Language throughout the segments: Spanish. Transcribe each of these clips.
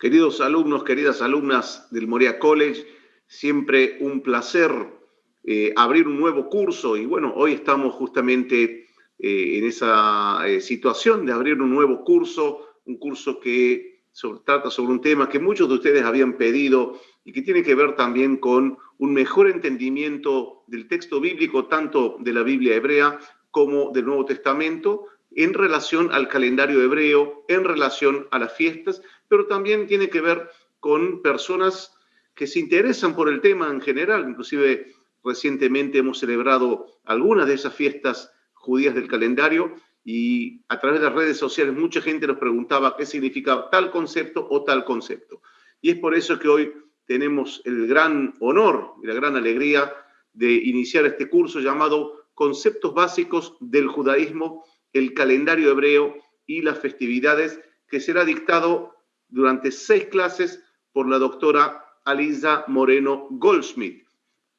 Queridos alumnos, queridas alumnas del Moria College, siempre un placer abrir un nuevo curso y bueno, hoy estamos justamente en esa situación de abrir un nuevo curso, un curso que trata sobre un tema que muchos de ustedes habían pedido y que tiene que ver también con un mejor entendimiento del texto bíblico, tanto de la Biblia hebrea como del Nuevo Testamento, en relación al calendario hebreo, en relación a las fiestas, pero también tiene que ver con personas que se interesan por el tema en general. Inclusive recientemente hemos celebrado algunas de esas fiestas judías del calendario y a través de las redes sociales mucha gente nos preguntaba qué significaba tal concepto o tal concepto. Y es por eso que hoy tenemos el gran honor y la gran alegría de iniciar este curso llamado Conceptos Básicos del Judaísmo, el calendario hebreo y las festividades, que será dictado durante 6 clases por la doctora Aliza Moreno Goldschmidt,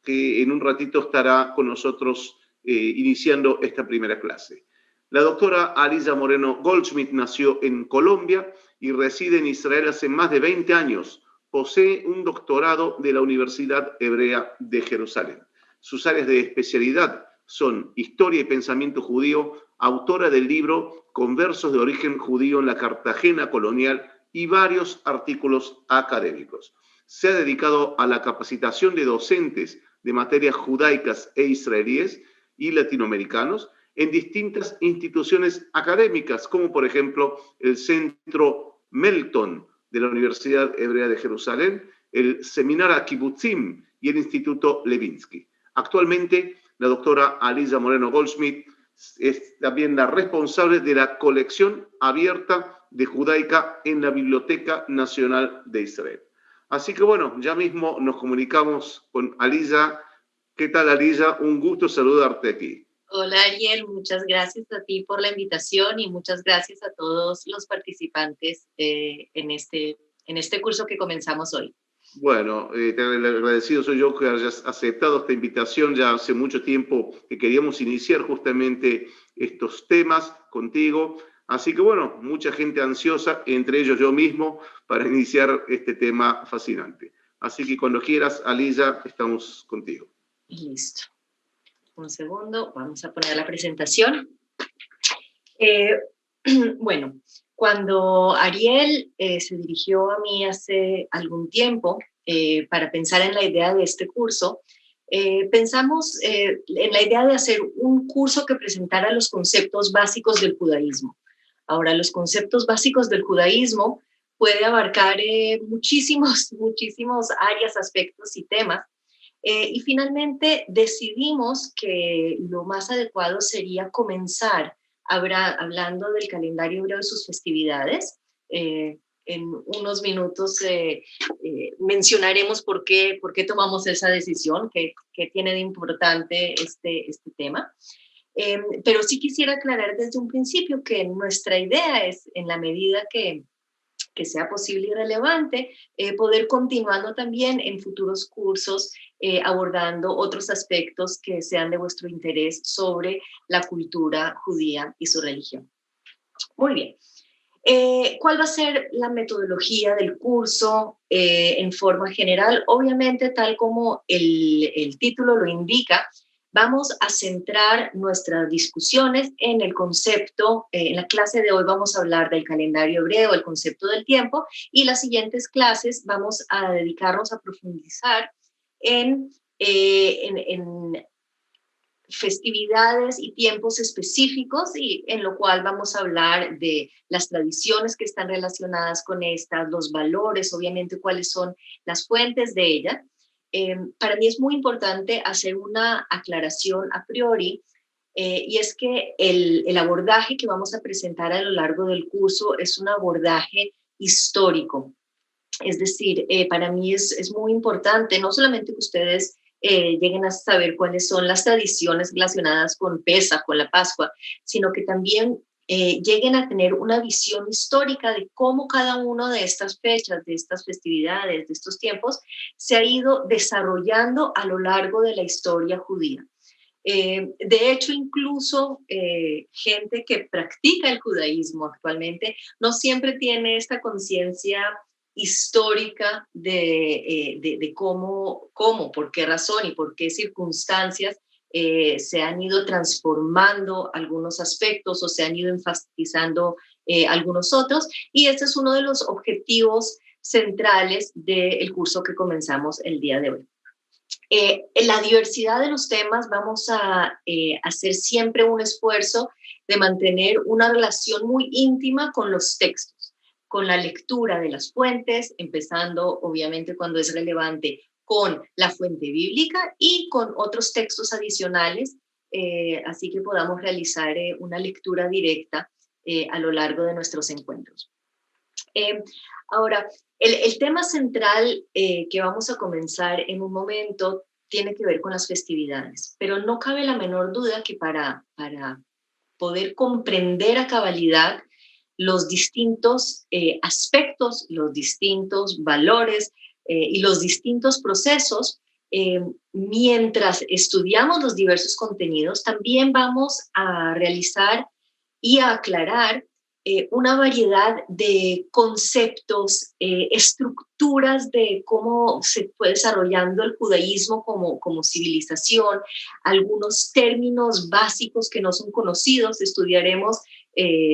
que en un ratito estará con nosotros iniciando esta primera clase. La doctora Aliza Moreno Goldschmidt nació en Colombia y reside en Israel hace más de 20 años. Posee un doctorado de la Universidad Hebrea de Jerusalén. Sus áreas de especialidad son Historia y Pensamiento Judío, autora del libro Conversos de origen judío en la Cartagena colonial y varios artículos académicos. Se ha dedicado a la capacitación de docentes de materias judaicas e israelíes y latinoamericanos en distintas instituciones académicas, como por ejemplo el Centro Melton de la Universidad Hebrea de Jerusalén, el Seminario Kibbutzim y el Instituto Levinsky. Actualmente, la doctora Aliza Moreno Goldschmidt es también la responsable de la colección abierta de judaica en la Biblioteca Nacional de Israel. Así que bueno, ya mismo nos comunicamos con Aliza. ¿Qué tal, Aliza? Un gusto saludarte aquí. Hola Ariel, muchas gracias a ti por la invitación y muchas gracias a todos los participantes en este curso que comenzamos hoy. Bueno, el agradecido soy yo que hayas aceptado esta invitación. Ya hace mucho tiempo que queríamos iniciar justamente estos temas contigo. Así que bueno, mucha gente ansiosa, entre ellos yo mismo, para iniciar este tema fascinante. Así que cuando quieras, Aliza, estamos contigo. Listo. Un segundo, vamos a poner la presentación. Bueno, cuando Ariel se dirigió a mí hace algún tiempo para pensar en la idea de este curso, pensamos en la idea de hacer un curso que presentara los conceptos básicos del judaísmo. Ahora, los conceptos básicos del judaísmo puede abarcar muchísimos áreas, aspectos y temas. Y finalmente decidimos que lo más adecuado sería comenzar hablando del calendario hebreo y sus festividades. En unos minutos mencionaremos por qué tomamos esa decisión, qué tiene de importante este tema. Pero sí quisiera aclarar desde un principio que nuestra idea es, en la medida que sea posible y relevante, poder continuando también en futuros cursos abordando otros aspectos que sean de vuestro interés sobre la cultura judía y su religión. Muy bien. ¿Cuál va a ser la metodología del curso en forma general? Obviamente, tal como el título lo indica, vamos a centrar nuestras discusiones en el concepto. En la clase de hoy vamos a hablar del calendario hebreo, el concepto del tiempo, y las siguientes clases vamos a dedicarnos a profundizar en festividades y tiempos específicos, y en lo cual vamos a hablar de las tradiciones que están relacionadas con estas, los valores, obviamente cuáles son las fuentes de ellas. Para mí es muy importante hacer una aclaración a priori, y es que el abordaje que vamos a presentar a lo largo del curso es un abordaje histórico. Es decir, para mí es muy importante no solamente que ustedes lleguen a saber cuáles son las tradiciones relacionadas con Pesaj, con la Pascua, sino que también lleguen a tener una visión histórica de cómo cada una de estas fechas, de estas festividades, de estos tiempos, se ha ido desarrollando a lo largo de la historia judía. De hecho, incluso gente que practica el judaísmo actualmente no siempre tiene esta conciencia histórica de cómo, por qué razón y por qué circunstancias se han ido transformando algunos aspectos o se han ido enfatizando algunos otros. Y este es uno de los objetivos centrales del curso que comenzamos el día de hoy. En la diversidad de los temas vamos a hacer siempre un esfuerzo de mantener una relación muy íntima con los textos, con la lectura de las fuentes, empezando obviamente cuando es relevante con la fuente bíblica y con otros textos adicionales, así que podamos realizar una lectura directa a lo largo de nuestros encuentros. Ahora, el tema central que vamos a comenzar en un momento tiene que ver con las festividades, pero no cabe la menor duda que para poder comprender a cabalidad los distintos aspectos, los distintos valores y los distintos procesos, mientras estudiamos los diversos contenidos, también vamos a realizar y a aclarar una variedad de conceptos, estructuras de cómo se fue desarrollando el judaísmo como civilización, algunos términos básicos que no son conocidos. Estudiaremos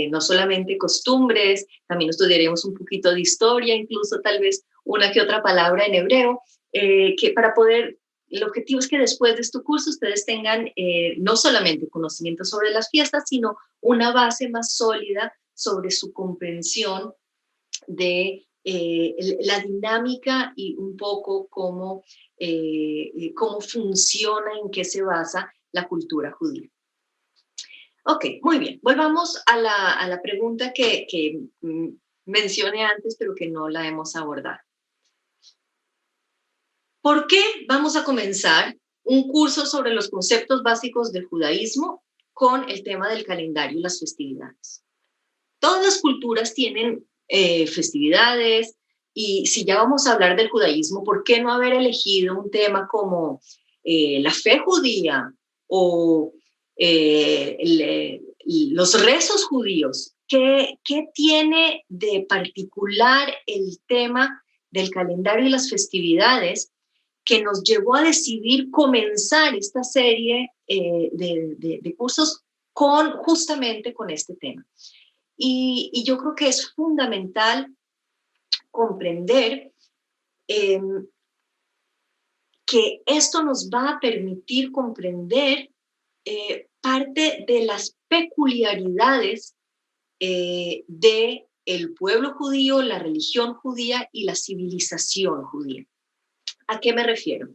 no solamente costumbres, también estudiaremos un poquito de historia, incluso tal vez una que otra palabra en hebreo, que para poder... El objetivo es que después de este curso ustedes tengan no solamente conocimiento sobre las fiestas, sino una base más sólida sobre su comprensión de la dinámica y un poco cómo funciona, en qué se basa la cultura judía. Ok, muy bien. Volvamos a la pregunta que mencioné antes, pero que no la hemos abordado. ¿Por qué vamos a comenzar un curso sobre los conceptos básicos del judaísmo con el tema del calendario y las festividades? Todas las culturas tienen festividades, y si ya vamos a hablar del judaísmo, ¿por qué no haber elegido un tema como la fe judía o los rezos judíos? ¿Qué tiene de particular el tema del calendario y las festividades que nos llevó a decidir comenzar esta serie de cursos justamente con este tema? Y yo creo que es fundamental comprender que esto nos va a permitir comprender parte de las peculiaridades del pueblo judío, la religión judía y la civilización judía. ¿A qué me refiero?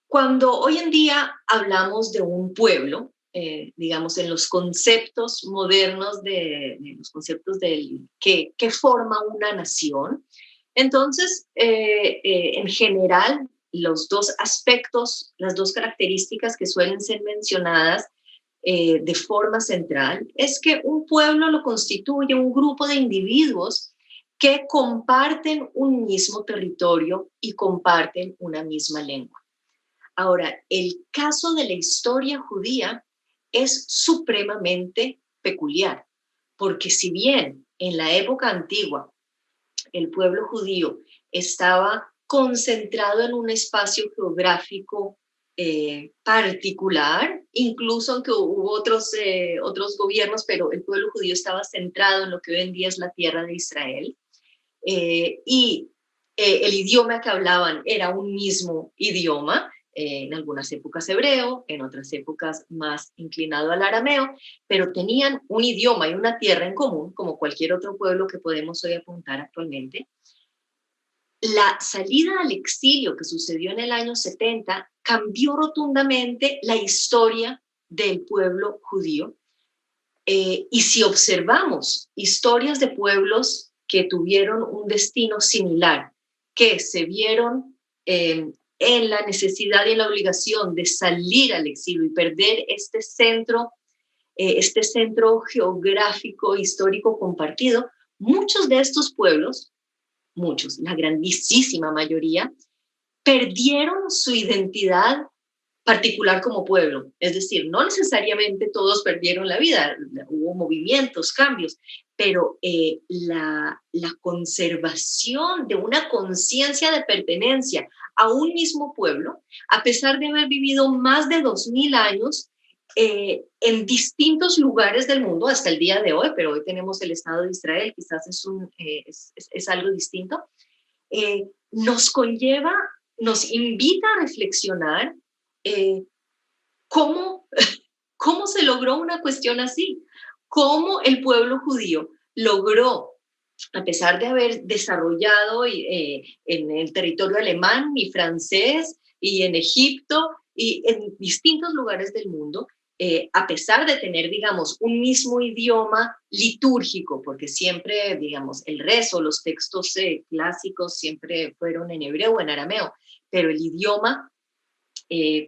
Cuando hoy en día hablamos de un pueblo, digamos, en los conceptos modernos, los conceptos que forma una nación, entonces, en general, los dos aspectos, las dos características que suelen ser mencionadas de forma central, es que un pueblo lo constituye un grupo de individuos que comparten un mismo territorio y comparten una misma lengua. Ahora, el caso de la historia judía es supremamente peculiar, porque si bien en la época antigua el pueblo judío estaba concentrado en un espacio geográfico particular, incluso aunque hubo otros gobiernos, pero el pueblo judío estaba centrado en lo que hoy en día es la tierra de Israel, y el idioma que hablaban era un mismo idioma, en algunas épocas hebreo, en otras épocas más inclinado al arameo, pero tenían un idioma y una tierra en común, como cualquier otro pueblo que podemos hoy apuntar actualmente. La salida al exilio que sucedió en el año 70 cambió rotundamente la historia del pueblo judío. Y si observamos historias de pueblos que tuvieron un destino similar, que se vieron en la necesidad y en la obligación de salir al exilio y perder este centro geográfico, histórico compartido, muchos de estos pueblos, la grandísima mayoría, perdieron su identidad particular como pueblo. Es decir, no necesariamente todos perdieron la vida, hubo movimientos, cambios, pero la conservación de una conciencia de pertenencia a un mismo pueblo, a pesar de haber vivido más de 2000 años en distintos lugares del mundo hasta el día de hoy, pero hoy tenemos el Estado de Israel, quizás es algo distinto, nos conlleva, nos invita a reflexionar cómo, cómo se logró una cuestión así, cómo el pueblo judío logró, a pesar de haber desarrollado en el territorio alemán y francés y en Egipto y en distintos lugares del mundo, a pesar de tener, digamos, un mismo idioma litúrgico, porque siempre, digamos, el rezo, los textos clásicos siempre fueron en hebreo o en arameo, pero el idioma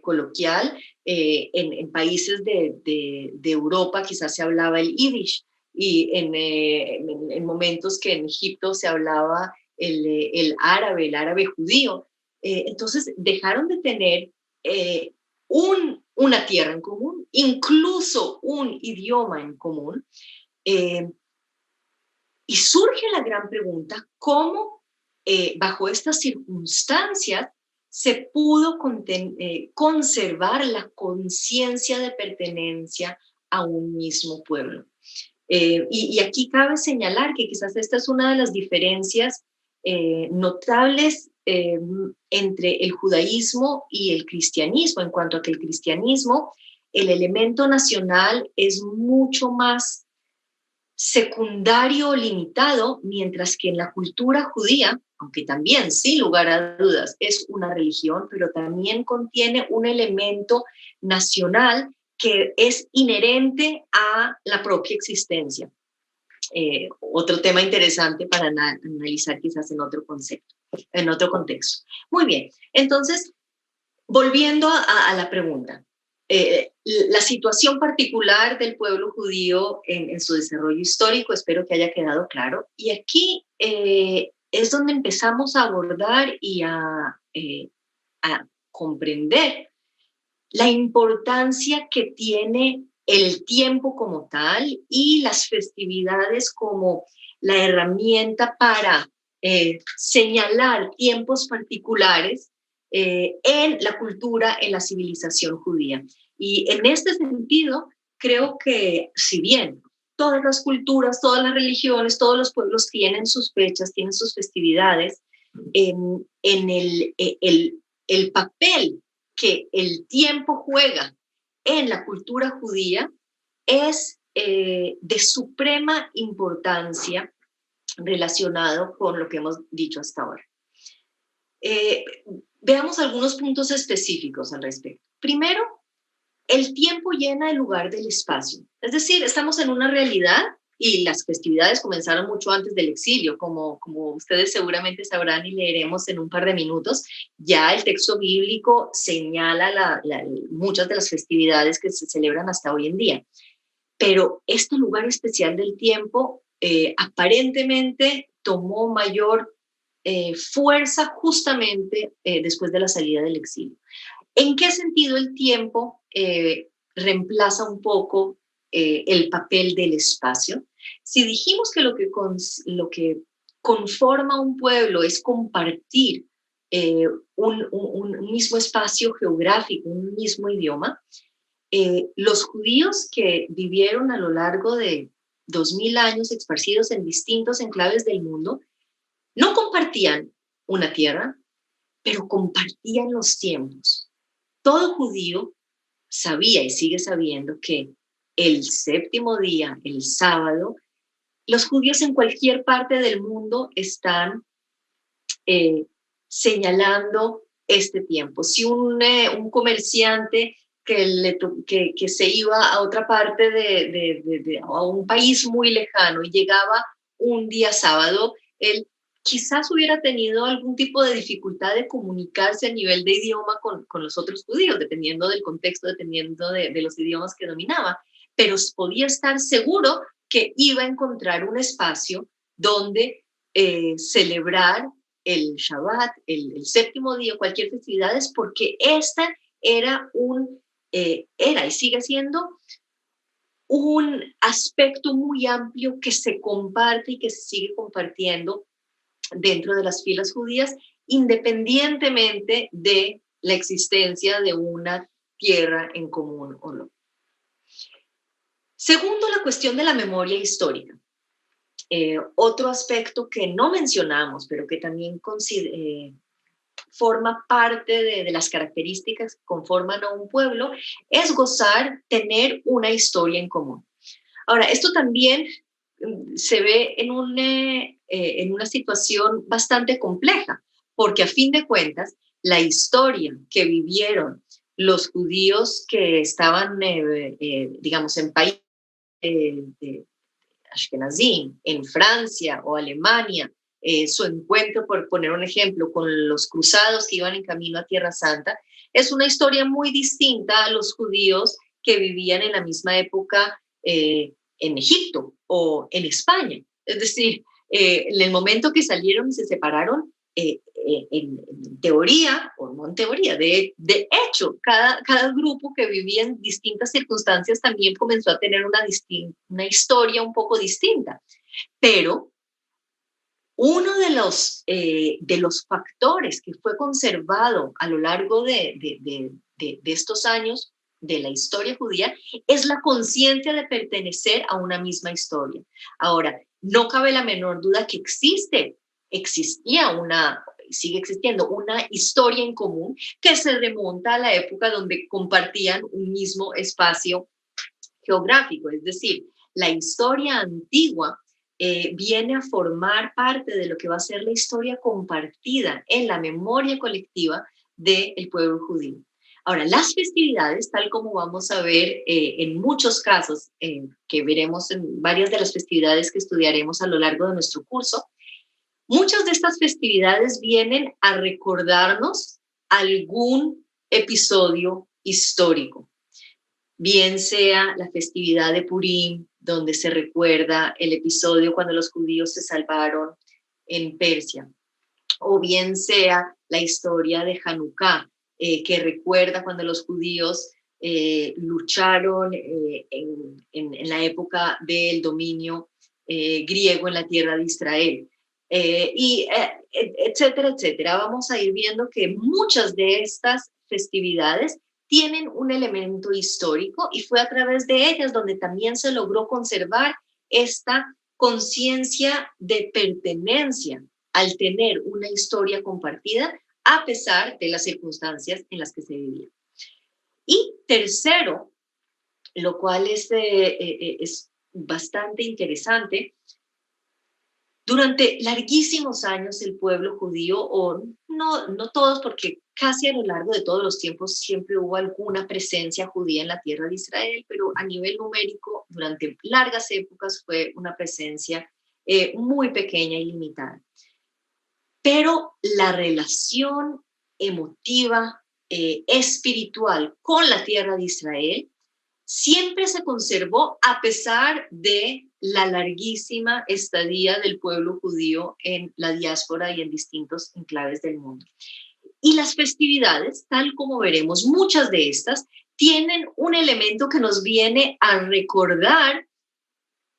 coloquial, en países de Europa quizás se hablaba el yiddish, y en momentos que en Egipto se hablaba el árabe judío. Entonces dejaron de tener una tierra en común, incluso un idioma en común, y surge la gran pregunta, ¿cómo bajo estas circunstancias se pudo conservar la conciencia de pertenencia a un mismo pueblo? Y aquí cabe señalar que quizás esta es una de las diferencias notables entre el judaísmo y el cristianismo, en cuanto a que el cristianismo, el elemento nacional es mucho más secundario o limitado, mientras que en la cultura judía, aunque también, sin lugar a dudas, es una religión, pero también contiene un elemento nacional que es inherente a la propia existencia. Otro tema interesante para analizar quizás en otro concepto, en otro contexto. Muy bien, entonces, volviendo a la pregunta, la situación particular del pueblo judío en su desarrollo histórico, espero que haya quedado claro. Y aquí es donde empezamos a abordar y a comprender la importancia que tiene el tiempo como tal y las festividades como la herramienta para señalar tiempos particulares en la cultura, en la civilización judía. Y en este sentido, creo que si bien todas las culturas, todas las religiones, todos los pueblos tienen sus fechas, tienen sus festividades, en el papel que el tiempo juega en la cultura judía es de suprema importancia relacionado con lo que hemos dicho hasta ahora. Veamos algunos puntos específicos al respecto. Primero, el tiempo llena el lugar del espacio. Es decir, estamos en una realidad y las festividades comenzaron mucho antes del exilio, como ustedes seguramente sabrán y leeremos en un par de minutos. Ya el texto bíblico señala muchas de las festividades que se celebran hasta hoy en día. Pero este lugar especial del tiempo aparentemente tomó mayor fuerza justamente después de la salida del exilio. ¿En qué sentido el tiempo reemplaza un poco el papel del espacio? Si dijimos que lo que conforma un pueblo es compartir un mismo espacio geográfico, un mismo idioma, los judíos que vivieron a lo largo de 2000 años esparcidos en distintos enclaves del mundo, no compartían una tierra, pero compartían los tiempos. Todo judío sabía y sigue sabiendo que el séptimo día, el sábado, los judíos en cualquier parte del mundo están señalando este tiempo. Si un comerciante que se iba a otra parte a un país muy lejano y llegaba un día sábado, él quizás hubiera tenido algún tipo de dificultad de comunicarse a nivel de idioma con los otros judíos, dependiendo del contexto, dependiendo de los idiomas que dominaba, pero podía estar seguro que iba a encontrar un espacio donde celebrar el Shabbat, el séptimo día, cualquier festividad, es porque esta era y sigue siendo un aspecto muy amplio que se comparte y que se sigue compartiendo dentro de las filas judías, independientemente de la existencia de una tierra en común o no. Segundo, la cuestión de la memoria histórica. Otro aspecto que no mencionamos, pero que también forma parte de las características que conforman a un pueblo, es tener una historia en común. Ahora, esto también se ve en una situación bastante compleja, porque a fin de cuentas, la historia que vivieron los judíos que estaban, digamos, en países de Ashkenazim, en Francia o Alemania, su encuentro, por poner un ejemplo, con los cruzados que iban en camino a Tierra Santa, es una historia muy distinta a los judíos que vivían en la misma época en Egipto o en España. Es decir, en el momento que salieron y se separaron, en teoría, o no en teoría, de hecho, cada grupo que vivía en distintas circunstancias también comenzó a tener una historia un poco distinta. Pero uno de los factores que fue conservado a lo largo de estos años de la historia judía es la conciencia de pertenecer a una misma historia. Ahora, no cabe la menor duda que sigue existiendo una historia en común que se remonta a la época donde compartían un mismo espacio geográfico, es decir, la historia antigua viene a formar parte de lo que va a ser la historia compartida en la memoria colectiva del pueblo judío. Ahora, las festividades, tal como vamos a ver en muchos casos, que veremos en varias de las festividades que estudiaremos a lo largo de nuestro curso, muchas de estas festividades vienen a recordarnos algún episodio histórico, bien sea la festividad de Purim, donde se recuerda el episodio cuando los judíos se salvaron en Persia, o bien sea la historia de Hanukkah, que recuerda cuando los judíos lucharon en la época del dominio griego en la tierra de Israel. Etcétera, etcétera. Vamos a ir viendo que muchas de estas festividades tienen un elemento histórico y fue a través de ellas donde también se logró conservar esta conciencia de pertenencia al tener una historia compartida a pesar de las circunstancias en las que se vivía. Y tercero, lo cual es bastante interesante, durante larguísimos años el pueblo judío, o no todos, porque casi a lo largo de todos los tiempos siempre hubo alguna presencia judía en la tierra de Israel, pero a nivel numérico durante largas épocas fue una presencia muy pequeña y limitada. Pero la relación emotiva, espiritual con la tierra de Israel siempre se conservó a pesar de la larguísima estadía del pueblo judío en la diáspora y en distintos enclaves del mundo. Y las festividades, tal como veremos, muchas de estas tienen un elemento que nos viene a recordar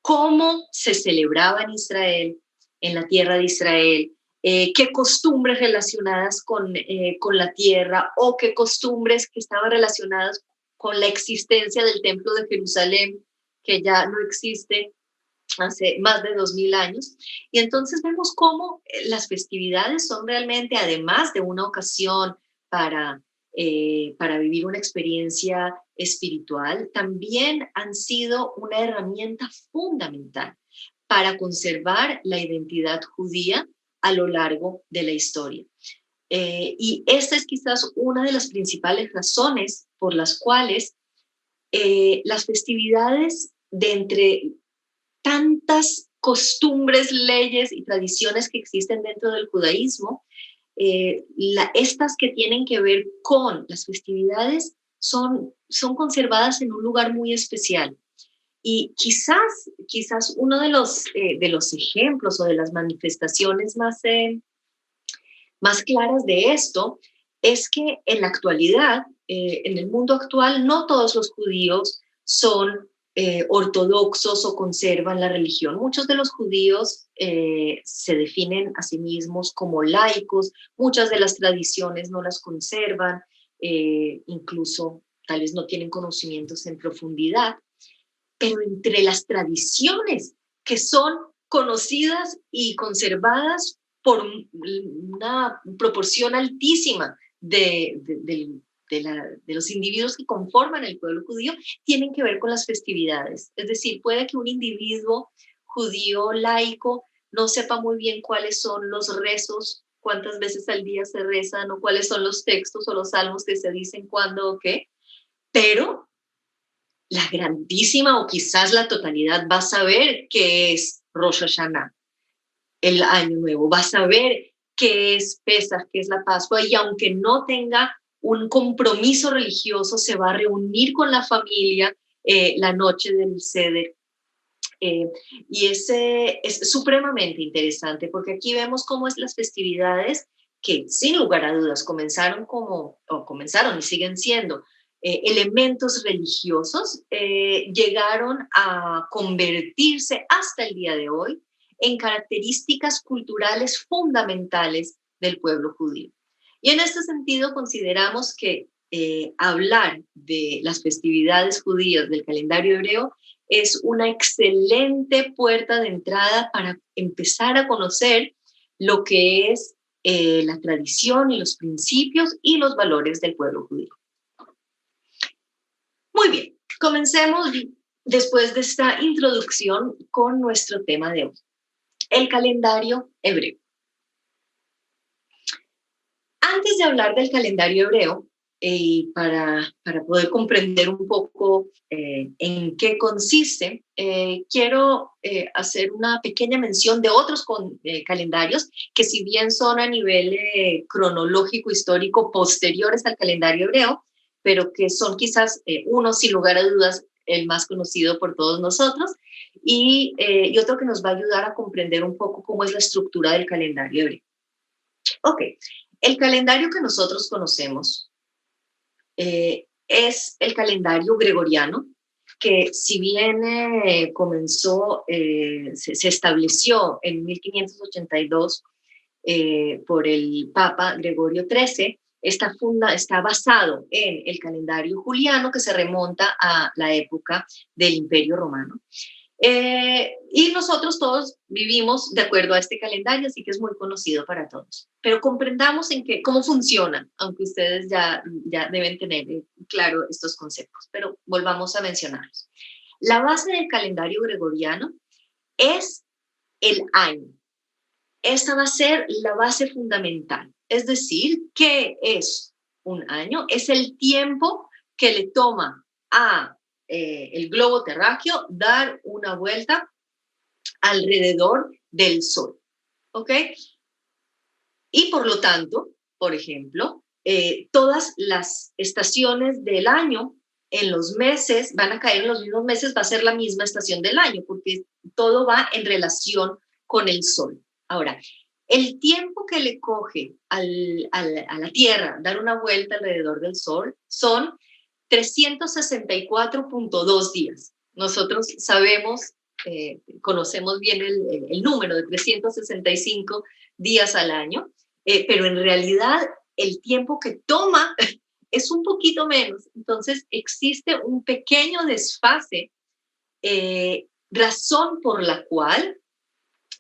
cómo se celebraba en Israel, en la tierra de Israel, qué costumbres relacionadas con la tierra o qué costumbres que estaban relacionadas con la existencia del Templo de Jerusalén, que ya no existe hace más de 2000 años. Y entonces vemos cómo las festividades son realmente, además de una ocasión para vivir una experiencia espiritual, también han sido una herramienta fundamental para conservar la identidad judía a lo largo de la historia. Y esta es quizás una de las principales razones por las cuales las festividades, de entre tantas costumbres, leyes y tradiciones que existen dentro del judaísmo, estas que tienen que ver con las festividades son conservadas en un lugar muy especial. Y quizás uno de los ejemplos o de las manifestaciones más claras de esto es que en la actualidad, en el mundo actual, no todos los judíos son ortodoxos o conservan la religión. Muchos de los judíos se definen a sí mismos como laicos, muchas de las tradiciones no las conservan, incluso tal vez no tienen conocimientos en profundidad, pero entre las tradiciones que son conocidas y conservadas por una proporción altísima de los individuos que conforman el pueblo judío, tienen que ver con las festividades. Es decir, puede que un individuo judío laico no sepa muy bien cuáles son los rezos, cuántas veces al día se rezan, o cuáles son los textos o los salmos que se dicen cuándo o qué, pero la grandísima o quizás la totalidad va a saber qué es Rosh Hashanah, el Año Nuevo, va a saber qué es Pesach, qué es la Pascua, y aunque no tenga un compromiso religioso, se va a reunir con la familia la noche del Seder. Y es supremamente interesante porque aquí vemos cómo es las festividades que sin lugar a dudas comenzaron y siguen siendo elementos religiosos, llegaron a convertirse hasta el día de hoy en características culturales fundamentales del pueblo judío. Y en este sentido consideramos que hablar de las festividades judías del calendario hebreo es una excelente puerta de entrada para empezar a conocer lo que es la tradición y los principios y los valores del pueblo judío. Muy bien, comencemos después de esta introducción con nuestro tema de hoy, el calendario hebreo. Antes de hablar del calendario hebreo, para poder comprender un poco en qué consiste, quiero hacer una pequeña mención de otros calendarios que, si bien son a nivel cronológico histórico posteriores al calendario hebreo, pero que son quizás uno, sin lugar a dudas, el más conocido por todos nosotros, y otro que nos va a ayudar a comprender un poco cómo es la estructura del calendario hebreo. Ok, el calendario que nosotros conocemos es el calendario gregoriano, que si bien se estableció en 1582 por el Papa Gregorio XIII, está basado en el calendario juliano, que se remonta a la época del Imperio Romano. Y nosotros todos vivimos de acuerdo a este calendario, así que es muy conocido para todos. Pero comprendamos cómo funciona, aunque ustedes ya deben tener claro estos conceptos, pero volvamos a mencionarlos. La base del calendario gregoriano es el año. Esta va a ser la base fundamental. Es decir, ¿qué es un año? Es el tiempo que le toma a el globo terráqueo dar una vuelta alrededor del Sol, ¿ok? Y por lo tanto, por ejemplo, todas las estaciones del año en los meses van a caer en los mismos meses, va a ser la misma estación del año, porque todo va en relación con el Sol. Ahora, el tiempo que le coge a la Tierra dar una vuelta alrededor del Sol son 364.2 días. Nosotros sabemos, conocemos bien el número de 365 días al año, pero en realidad el tiempo que toma es un poquito menos. Entonces existe un pequeño desfase, razón por la cual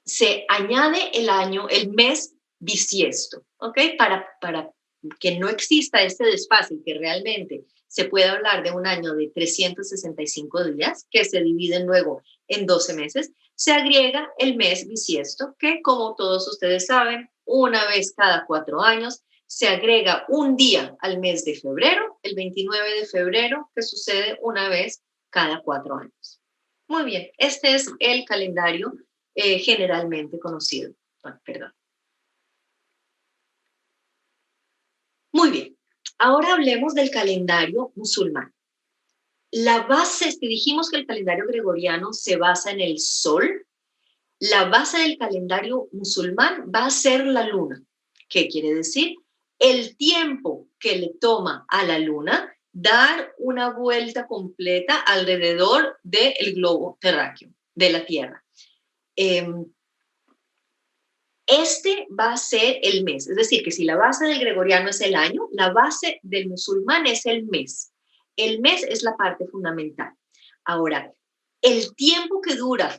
se añade el mes bisiesto, ¿ok? Para que no exista este desfase y que realmente se puede hablar de un año de 365 días, que se dividen luego en 12 meses, se agrega el mes bisiesto, que, como todos ustedes saben, una vez cada 4 años, se agrega un día al mes de febrero, el 29 de febrero, que sucede una vez cada 4 años. Muy bien, este es el calendario generalmente conocido. Perdón. Muy bien, ahora hablemos del calendario musulmán. La base, si dijimos que el calendario gregoriano se basa en el sol, la base del calendario musulmán va a ser la luna. ¿Qué quiere decir? El tiempo que le toma a la luna dar una vuelta completa alrededor del globo terráqueo, de la Tierra. Este va a ser el mes, es decir, que si la base del gregoriano es el año, la base del musulmán es el mes. El mes es la parte fundamental. Ahora, el tiempo que dura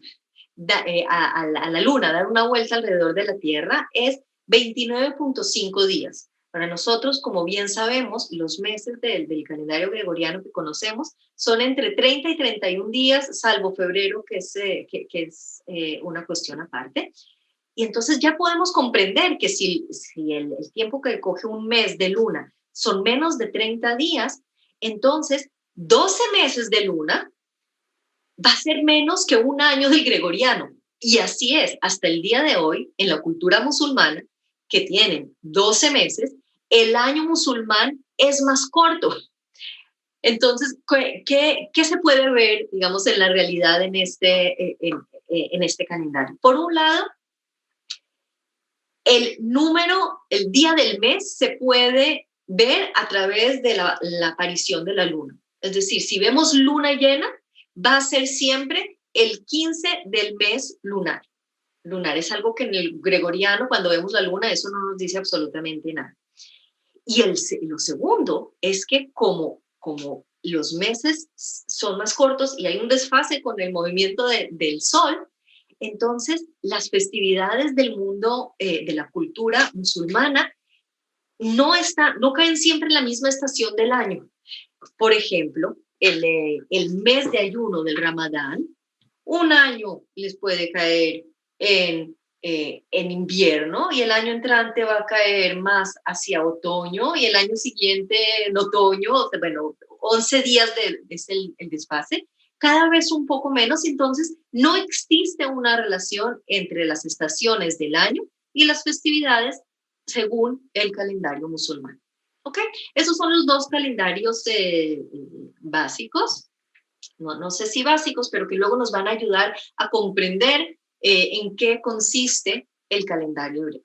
a la luna dar una vuelta alrededor de la Tierra es 29.5 días. Para nosotros, como bien sabemos, los meses del calendario gregoriano que conocemos son entre 30 y 31 días, salvo febrero, que es una cuestión aparte. Y entonces ya podemos comprender que si el tiempo que coge un mes de luna son menos de 30 días, entonces 12 meses de luna va a ser menos que un año del gregoriano. Y así es, hasta el día de hoy, en la cultura musulmana, que tienen 12 meses, el año musulmán es más corto. Entonces, ¿qué se puede ver, digamos, en la realidad en este calendario? Por un lado, el día del mes se puede ver a través de la aparición de la luna. Es decir, si vemos luna llena, va a ser siempre el 15 del mes lunar. Lunar es algo que en el gregoriano, cuando vemos la luna, eso no nos dice absolutamente nada. Y lo segundo es que como los meses son más cortos y hay un desfase con el movimiento del sol, entonces las festividades del mundo, de la cultura musulmana, no caen siempre en la misma estación del año. Por ejemplo, el mes de ayuno del Ramadán, un año les puede caer en invierno y el año entrante va a caer más hacia otoño y el año siguiente en otoño, bueno, 11 días es el desfase, cada vez un poco menos. Entonces no existe una relación entre las estaciones del año y las festividades según el calendario musulmán. ¿Ok? Esos son los dos calendarios básicos. No sé si básicos, pero que luego nos van a ayudar a comprender en qué consiste el calendario hebreo.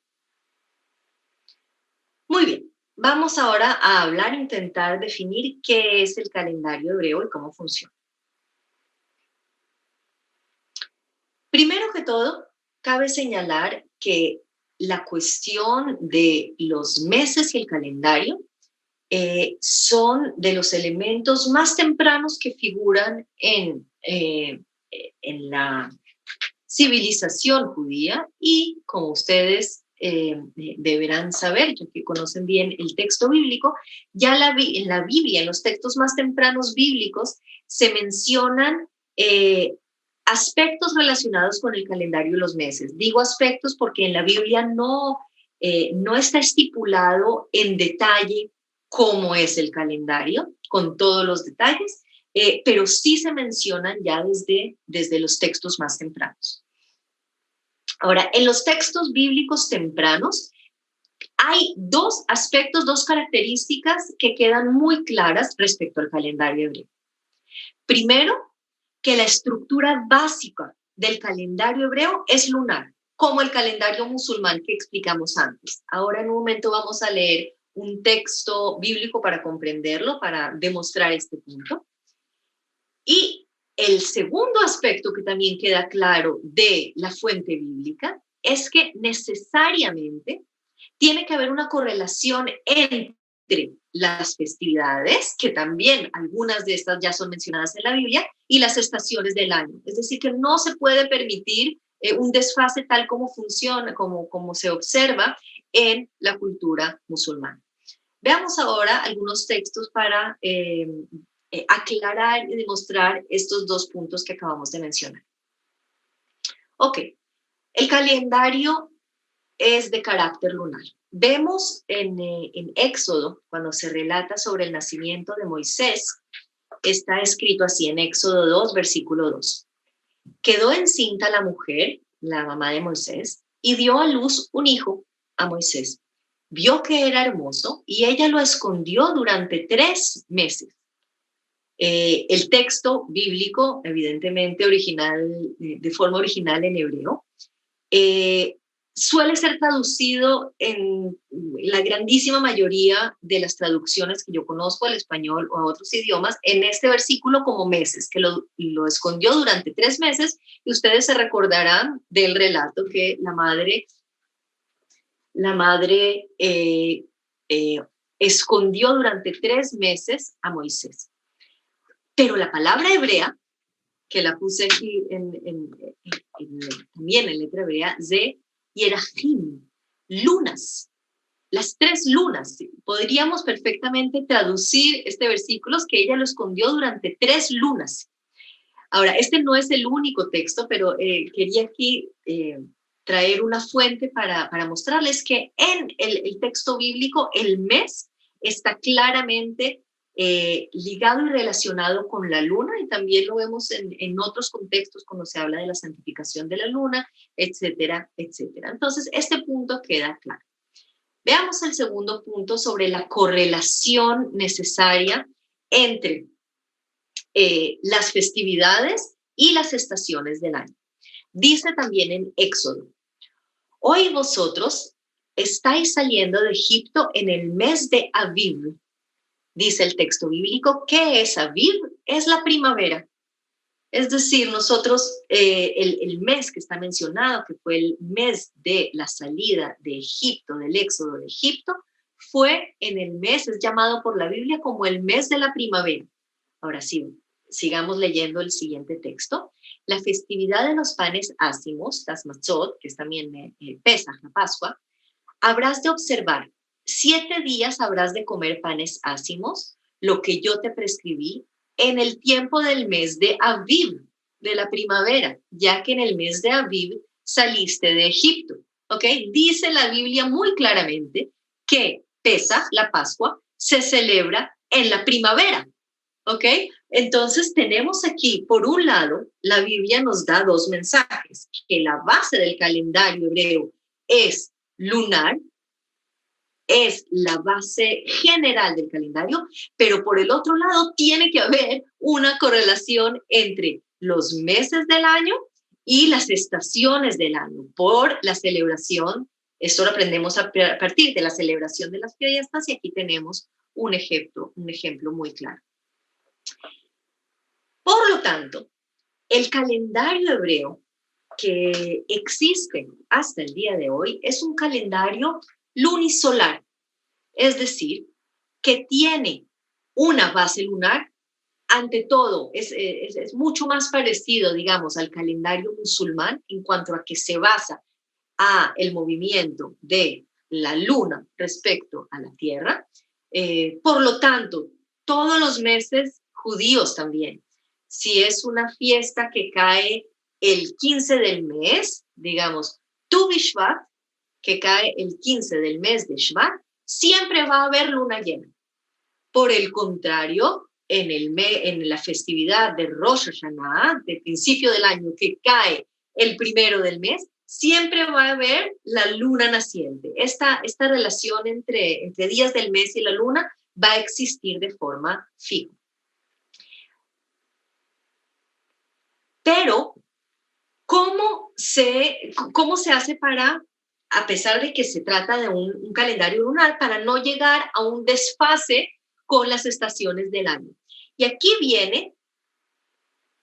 Muy bien, vamos ahora a hablar, intentar definir qué es el calendario hebreo y cómo funciona. Primero que todo, cabe señalar que la cuestión de los meses y el calendario son de los elementos más tempranos que figuran en la civilización judía y, como ustedes deberán saber, ya que conocen bien el texto bíblico, ya en la Biblia, en los textos más tempranos bíblicos, se mencionan aspectos relacionados con el calendario de los meses. Digo aspectos porque en la Biblia no está estipulado en detalle cómo es el calendario, con todos los detalles, pero sí se mencionan ya desde los textos más tempranos. Ahora, en los textos bíblicos tempranos hay dos aspectos, dos características que quedan muy claras respecto al calendario hebreo. Primero, que la estructura básica del calendario hebreo es lunar, como el calendario musulmán que explicamos antes. Ahora en un momento vamos a leer un texto bíblico para comprenderlo, para demostrar este punto. Y el segundo aspecto que también queda claro de la fuente bíblica es que necesariamente tiene que haber una correlación entre las festividades, que también algunas de estas ya son mencionadas en la Biblia, y las estaciones del año. Es decir, que no se puede permitir un desfase tal como funciona, como se observa en la cultura musulmana. Veamos ahora algunos textos para aclarar y demostrar estos dos puntos que acabamos de mencionar. Ok, el calendario es de carácter lunar. Vemos en Éxodo, cuando se relata sobre el nacimiento de Moisés, está escrito así en Éxodo 2, versículo 2. Quedó encinta la mujer, la mamá de Moisés, y dio a luz un hijo a Moisés. Vio que era hermoso y ella lo escondió durante 3 meses. El texto bíblico, evidentemente original, de forma original en hebreo, suele ser traducido en la grandísima mayoría de las traducciones que yo conozco al español o a otros idiomas en este versículo como meses, que lo escondió durante 3 meses, y ustedes se recordarán del relato que la madre escondió durante 3 meses a Moisés. Pero la palabra hebrea, que la puse aquí también en letra hebrea, ze Yerahim, lunas, las 3 lunas. Podríamos perfectamente traducir este versículo, que ella lo escondió durante 3 lunas. Ahora, este no es el único texto, pero quería aquí traer una fuente para mostrarles que en el texto bíblico el mes está claramente ligado y relacionado con la luna, y también lo vemos en otros contextos cuando se habla de la santificación de la luna, etcétera, etcétera. Entonces, este punto queda claro. Veamos el segundo punto sobre la correlación necesaria entre las festividades y las estaciones del año. Dice también en Éxodo: hoy vosotros estáis saliendo de Egipto en el mes de Aviv. Dice el texto bíblico, ¿qué es Aviv? Es la primavera. Es decir, nosotros, el mes que está mencionado, que fue el mes de la salida de Egipto, del éxodo de Egipto, fue en el mes, es llamado por la Biblia como el mes de la primavera. Ahora sí, sigamos leyendo el siguiente texto. La festividad de los panes ácimos, las matzot, que es también Pesaj, la Pascua, habrás de observar. 7 días habrás de comer panes ácimos, lo que yo te prescribí, en el tiempo del mes de Aviv, de la primavera, ya que en el mes de Aviv saliste de Egipto. ¿Ok? Dice la Biblia muy claramente que Pesaj, la Pascua, se celebra en la primavera. ¿Ok? Entonces tenemos aquí, por un lado, la Biblia nos da 2 mensajes, que la base del calendario hebreo es lunar, es la base general del calendario, pero por el otro lado tiene que haber una correlación entre los meses del año y las estaciones del año por la celebración. Esto lo aprendemos a partir de la celebración de las fiestas, y aquí tenemos un ejemplo muy claro. Por lo tanto, el calendario hebreo que existe hasta el día de hoy es un calendario lunisolar, es decir, que tiene una base lunar. Ante todo, es mucho más parecido, digamos, al calendario musulmán en cuanto a que se basa a el movimiento de la luna respecto a la tierra. Por lo tanto, todos los meses judíos también, si es una fiesta que cae el 15 del mes, digamos, Tu Bishvat, que cae el 15 del mes de Shvat, siempre va a haber luna llena. Por el contrario, en la festividad de Rosh Hashanah, de principio del año, que cae el 1 del mes, siempre va a haber la luna naciente. Esta relación entre días del mes y la luna va a existir de forma fija. Pero, ¿cómo se hace para, a pesar de que se trata de un calendario lunar, para no llegar a un desfase con las estaciones del año? Y aquí viene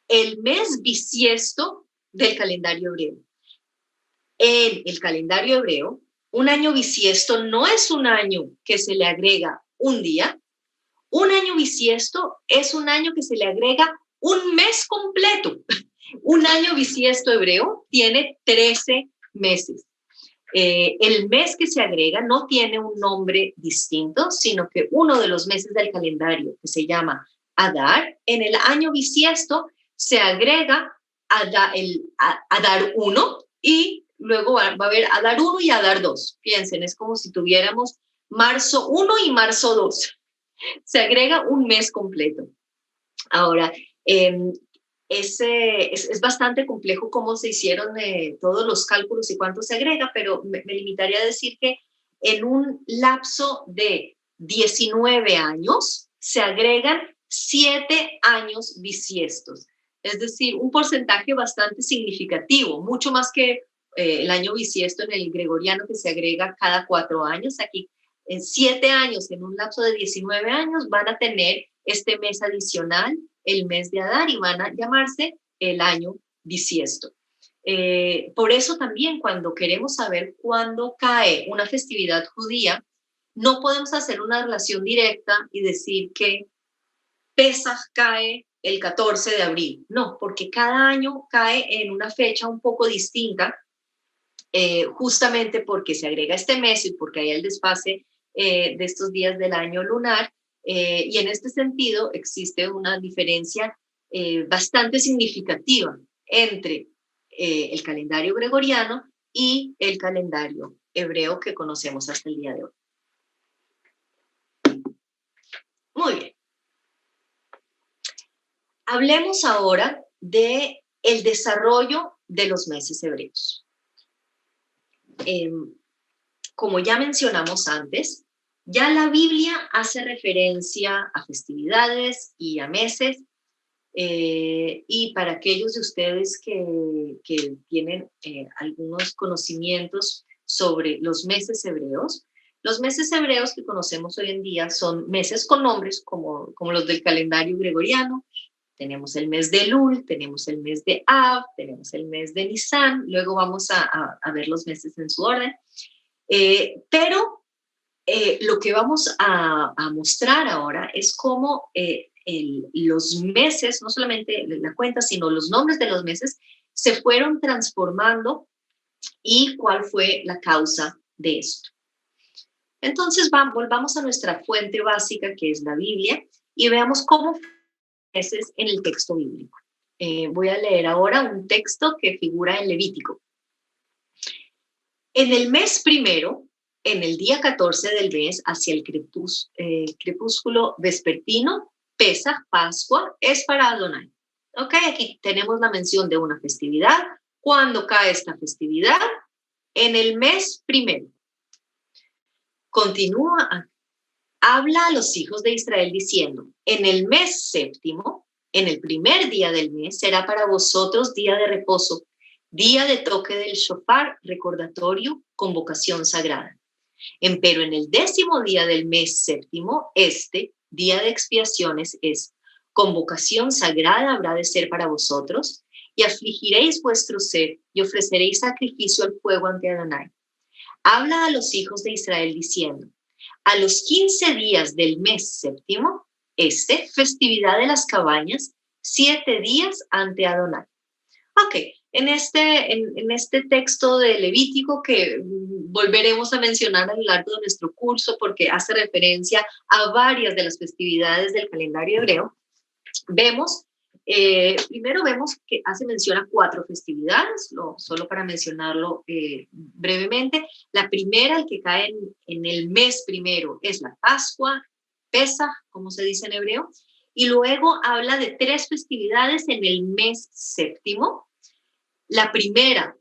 el mes bisiesto del calendario hebreo. En el calendario hebreo, un año bisiesto no es un año que se le agrega un día. Un año bisiesto es un año que se le agrega un mes completo. Un año bisiesto hebreo tiene 13 meses. El mes que se agrega no tiene un nombre distinto, sino que uno de los meses del calendario, que se llama Adar, en el año bisiesto se agrega Adar 1, y luego va a haber Adar 1 y Adar 2. Piensen, es como si tuviéramos marzo 1 y marzo 2. Se agrega un mes completo. Ahora, es bastante complejo cómo se hicieron todos los cálculos y cuánto se agrega, pero me limitaría a decir que en un lapso de 19 años se agregan 7 años bisiestos. Es decir, un porcentaje bastante significativo, mucho más que el año bisiesto en el gregoriano que se agrega cada 4 años. Aquí en 7 años, en un lapso de 19 años, van a tener este mes adicional, el mes de Adar, y van a llamarse el año bisiesto. Por eso también cuando queremos saber cuándo cae una festividad judía, no podemos hacer una relación directa y decir que Pesaj cae el 14 de abril. No, porque cada año cae en una fecha un poco distinta, justamente porque se agrega este mes y porque hay el desfase de estos días del año lunar. Y en este sentido existe una diferencia bastante significativa entre el calendario gregoriano y el calendario hebreo que conocemos hasta el día de hoy. Muy bien. Hablemos ahora de el desarrollo de los meses hebreos. Como ya mencionamos antes, ya la Biblia hace referencia a festividades y a meses, y para aquellos de ustedes que tienen algunos conocimientos sobre los meses hebreos que conocemos hoy en día son meses con nombres como los del calendario gregoriano. Tenemos el mes de Elul, tenemos el mes de Av, tenemos el mes de Nisan, luego vamos a ver los meses en su orden. Pero lo que vamos a mostrar ahora es cómo los meses, no solamente la cuenta, sino los nombres de los meses, se fueron transformando y cuál fue la causa de esto. Entonces, volvamos a nuestra fuente básica, que es la Biblia, y veamos cómo meses en el texto bíblico. Voy a leer ahora un texto que figura en Levítico. En el mes primero, en el día 14 del mes, hacia el crepúsculo vespertino, Pesaj, Pascua, es para Adonai. Ok, aquí tenemos la mención de una festividad. ¿Cuándo cae esta festividad? En el mes primero. Continúa. Habla a los hijos de Israel diciendo, en el mes séptimo, en el primer día del mes, será para vosotros día de reposo, día de toque del shofar, recordatorio, convocación sagrada. Empero en el 10º día del mes séptimo, día de expiaciones, es convocación sagrada habrá de ser para vosotros, y afligiréis vuestro ser, y ofreceréis sacrificio al fuego ante Adonai. Habla a los hijos de Israel diciendo, a los 15 días del mes séptimo, festividad de las cabañas, 7 días ante Adonai. Ok, en este texto de Levítico que volveremos a mencionar a lo largo de nuestro curso porque hace referencia a varias de las festividades del calendario hebreo, primero vemos que hace mención a 4 festividades, solo para mencionarlo brevemente. La primera, el que cae en el mes primero, es la Pascua, Pesaj, como se dice en hebreo, y luego habla de 3 festividades en el mes séptimo. La primera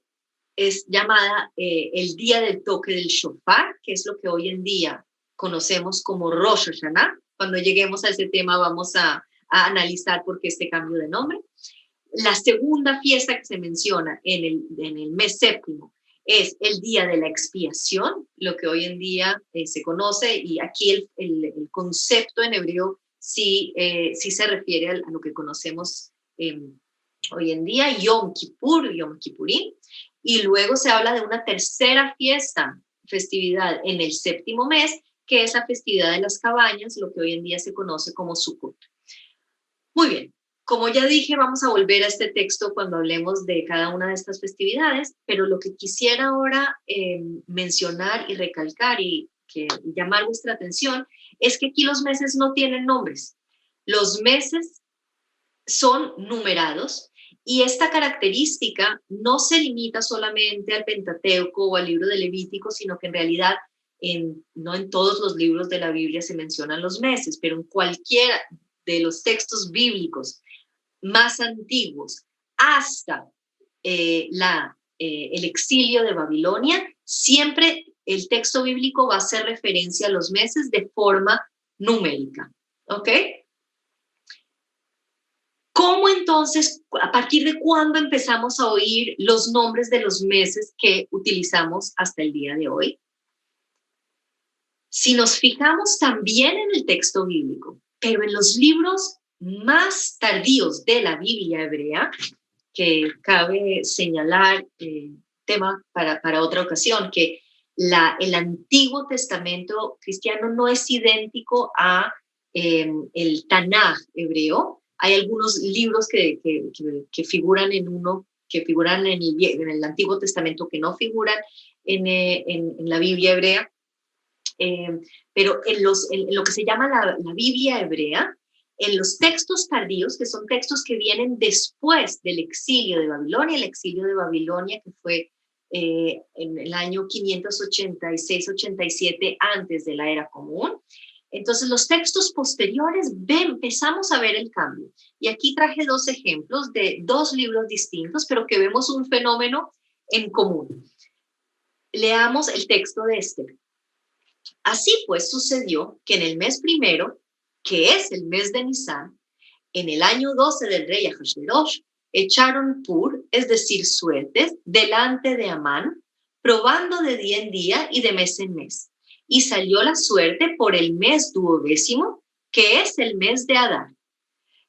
es llamada el día del toque del shofar, que es lo que hoy en día conocemos como Rosh Hashanah. Cuando lleguemos a ese tema vamos a analizar por qué este cambio de nombre. La segunda fiesta que se menciona en el mes séptimo es el día de la expiación, lo que hoy en día se conoce, y aquí el concepto en hebreo sí se refiere a lo que conocemos hoy en día, Yom Kippur, Yom Kippurim, y luego se habla de una tercera festividad en el séptimo mes, que es la festividad de las cabañas, lo que hoy en día se conoce como Sukkot. Muy bien, como ya dije, vamos a volver a este texto cuando hablemos de cada una de estas festividades, pero lo que quisiera ahora mencionar y recalcar y llamar vuestra atención es que aquí los meses no tienen nombres. Los meses son numerados y esta característica no se limita solamente al Pentateuco o al libro de Levítico, sino que en realidad no en todos los libros de la Biblia se mencionan los meses, pero en cualquiera de los textos bíblicos más antiguos hasta el exilio de Babilonia, siempre el texto bíblico va a hacer referencia a los meses de forma numérica. ¿Ok? ¿Cómo entonces, a partir de cuándo empezamos a oír los nombres de los meses que utilizamos hasta el día de hoy? Si nos fijamos también en el texto bíblico, pero en los libros más tardíos de la Biblia hebrea, que cabe señalar, tema para otra ocasión, que el Antiguo Testamento cristiano no es idéntico a el Tanaj hebreo. Hay algunos libros que figuran que figuran en el Antiguo Testamento que no figuran en la Biblia hebrea. Pero en lo que se llama la Biblia hebrea, en los textos tardíos, que son textos que vienen después del exilio de Babilonia, el exilio de Babilonia que fue en el año 586-87 antes de la era común. Entonces, los textos posteriores empezamos a ver el cambio. Y aquí traje dos ejemplos de dos libros distintos, pero que vemos un fenómeno en común. Leamos el texto de Esther. Así pues sucedió que en el mes primero, que es el mes de Nisan, en el año 12 del rey Ahasverosh, echaron pur, es decir, suertes, delante de Amán, probando de día en día y de mes en mes. Y salió la suerte por el mes duodécimo, que es el mes de Adar.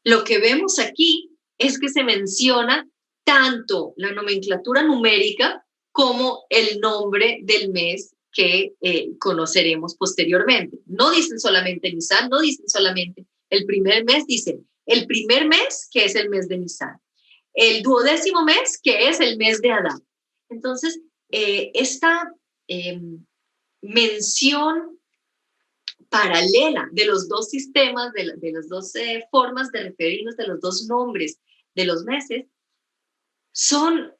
Lo que vemos aquí es que se menciona tanto la nomenclatura numérica como el nombre del mes que conoceremos posteriormente. No dicen solamente Nisan, no dicen solamente el primer mes, dicen el primer mes, que es el mes de Nisan, el duodécimo mes, que es el mes de Adar. Entonces, esta mención paralela de los dos sistemas, de las dos formas de referirnos, de los dos nombres de los meses, son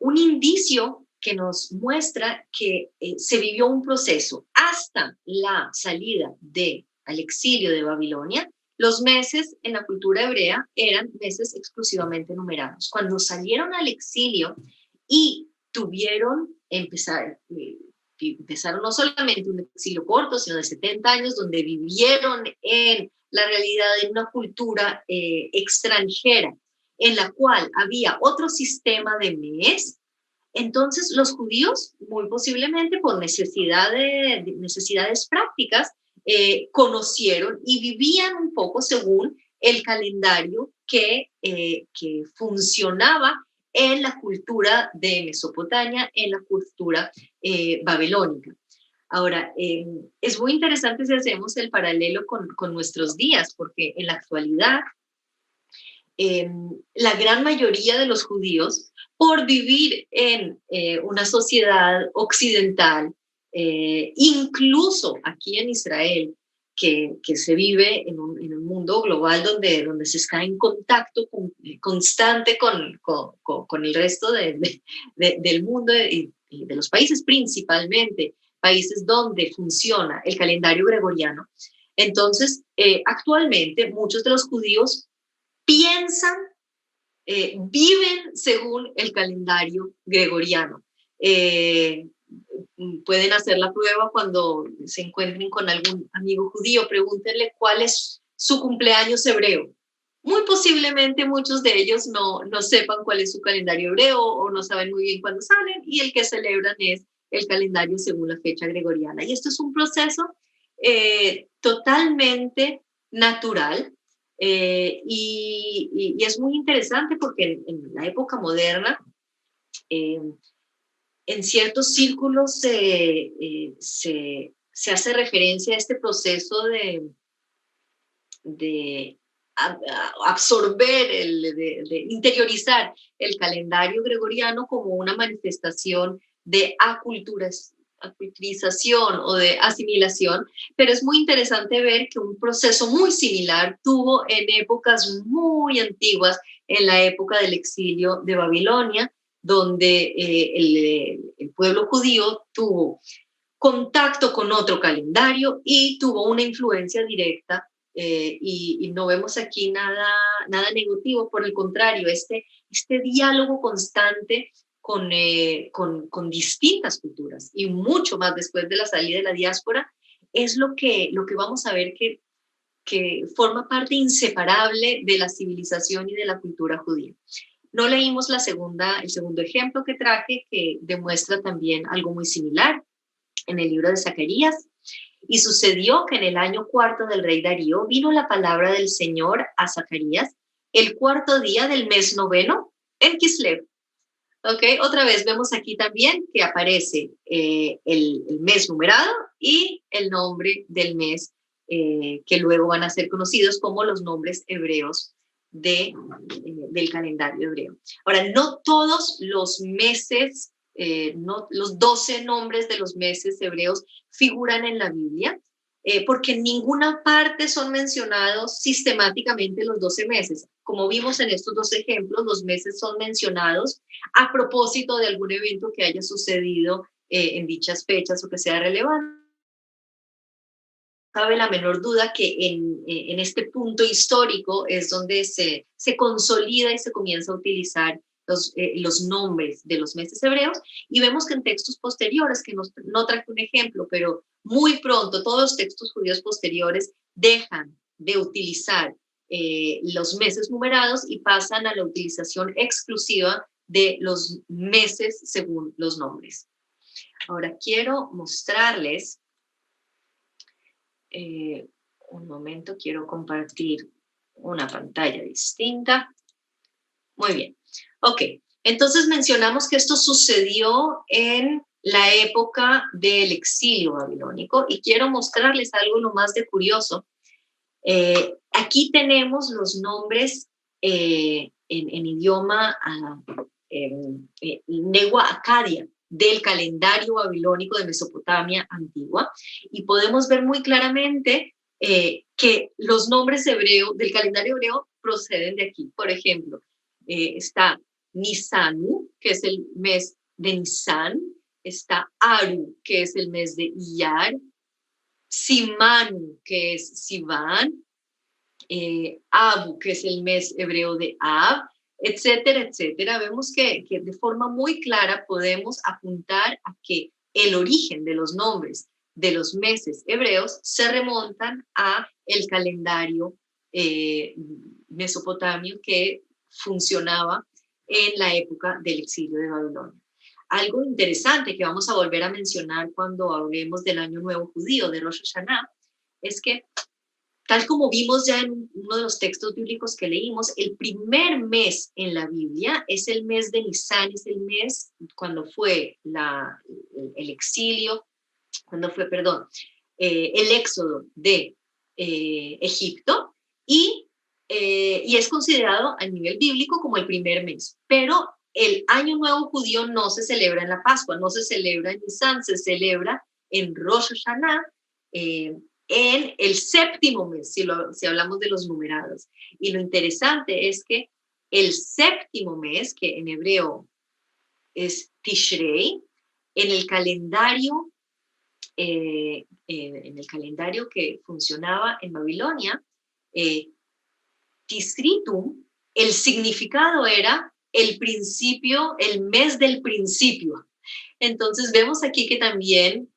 un indicio que nos muestra que se vivió un proceso hasta la salida al exilio de Babilonia. Los meses en la cultura hebrea eran meses exclusivamente numerados. Cuando salieron al exilio y empezaron no solamente un exilio corto, sino de 70 años, donde vivieron en la realidad de una cultura extranjera, en la cual había otro sistema de mes. Entonces los judíos, muy posiblemente por necesidades prácticas, conocieron y vivían un poco según el calendario que funcionaba en la cultura de Mesopotamia, en la cultura babilónica. Ahora, es muy interesante si hacemos el paralelo con nuestros días, porque en la actualidad la gran mayoría de los judíos, por vivir en una sociedad occidental, incluso aquí en Israel, que se vive en un mundo global donde se está en contacto constante con el resto del mundo y de los países, principalmente países donde funciona el calendario gregoriano. Entonces, actualmente muchos de los judíos piensan, viven según el calendario gregoriano. Pueden hacer la prueba cuando se encuentren con algún amigo judío, pregúntenle cuál es su cumpleaños hebreo. Muy posiblemente muchos de ellos no sepan cuál es su calendario hebreo o no saben muy bien cuándo salen, y el que celebran es el calendario según la fecha gregoriana. Y esto es un proceso totalmente natural. Y es muy interesante porque en la época moderna, en ciertos círculos se hace referencia a este proceso de absorber, de interiorizar el calendario gregoriano como una manifestación de aculturización o de asimilación, pero es muy interesante ver que un proceso muy similar tuvo en épocas muy antiguas, en la época del exilio de Babilonia, donde el pueblo judío tuvo contacto con otro calendario y tuvo una influencia directa, y no vemos aquí nada negativo, por el contrario, este diálogo constante con distintas culturas, y mucho más después de la salida de la diáspora, es lo que vamos a ver que que forma parte inseparable de la civilización y de la cultura judía. No leímos el segundo ejemplo que traje, que demuestra también algo muy similar en el libro de Zacarías. Y sucedió que en el año cuarto del rey Darío vino la palabra del Señor a Zacarías el cuarto día del mes noveno en Kislev. ¿Ok? Otra vez vemos aquí también que aparece el mes numerado y el nombre del mes, que luego van a ser conocidos como los nombres hebreos del calendario hebreo. Ahora, no todos los meses, no, los 12 nombres de los meses hebreos figuran en la Biblia, porque en ninguna parte son mencionados sistemáticamente los 12 meses. Como vimos en estos dos ejemplos, los meses son mencionados a propósito de algún evento que haya sucedido en dichas fechas o que sea relevante. No cabe la menor duda que en este punto histórico es donde se consolida y se comienza a utilizar los nombres de los meses hebreos, y vemos que en textos posteriores, que no traje un ejemplo, pero muy pronto todos los textos judíos posteriores dejan de utilizar los meses numerados y pasan a la utilización exclusiva de los meses según los nombres. Ahora quiero mostrarles, un momento, quiero compartir una pantalla distinta. Muy bien. Ok, entonces mencionamos que esto sucedió en la época del exilio babilónico, y quiero mostrarles algo lo más de curioso. Aquí tenemos los nombres en idioma lengua acadia del calendario babilónico de Mesopotamia antigua, y podemos ver muy claramente que los nombres hebreos del calendario hebreo proceden de aquí. Por ejemplo, está Nisanu, que es el mes de Nisan, está Aru, que es el mes de Iyar, Simanu, que es Sivan, Abu, que es el mes hebreo de Ab, etcétera, etcétera. Vemos que de forma muy clara podemos apuntar a que el origen de los nombres de los meses hebreos se remontan a el calendario mesopotamio que funcionaba en la época del exilio de Babilonia. Algo interesante que vamos a volver a mencionar cuando hablemos del Año Nuevo Judío, de Rosh Hashanah, es que, tal como vimos ya en uno de los textos bíblicos que leímos, el primer mes en la Biblia es el mes de Nisan, es el mes cuando fue el exilio, el éxodo de Egipto, y es considerado a nivel bíblico como el primer mes. Pero el Año Nuevo Judío no se celebra en la Pascua, no se celebra en Nisan, se celebra en Rosh Hashanah, en el séptimo mes, si hablamos de los numerados. Y lo interesante es que el séptimo mes, que en hebreo es Tishrei, en el calendario que funcionaba en Babilonia, Tisritum, el significado era el principio, el mes del principio. Entonces vemos aquí que también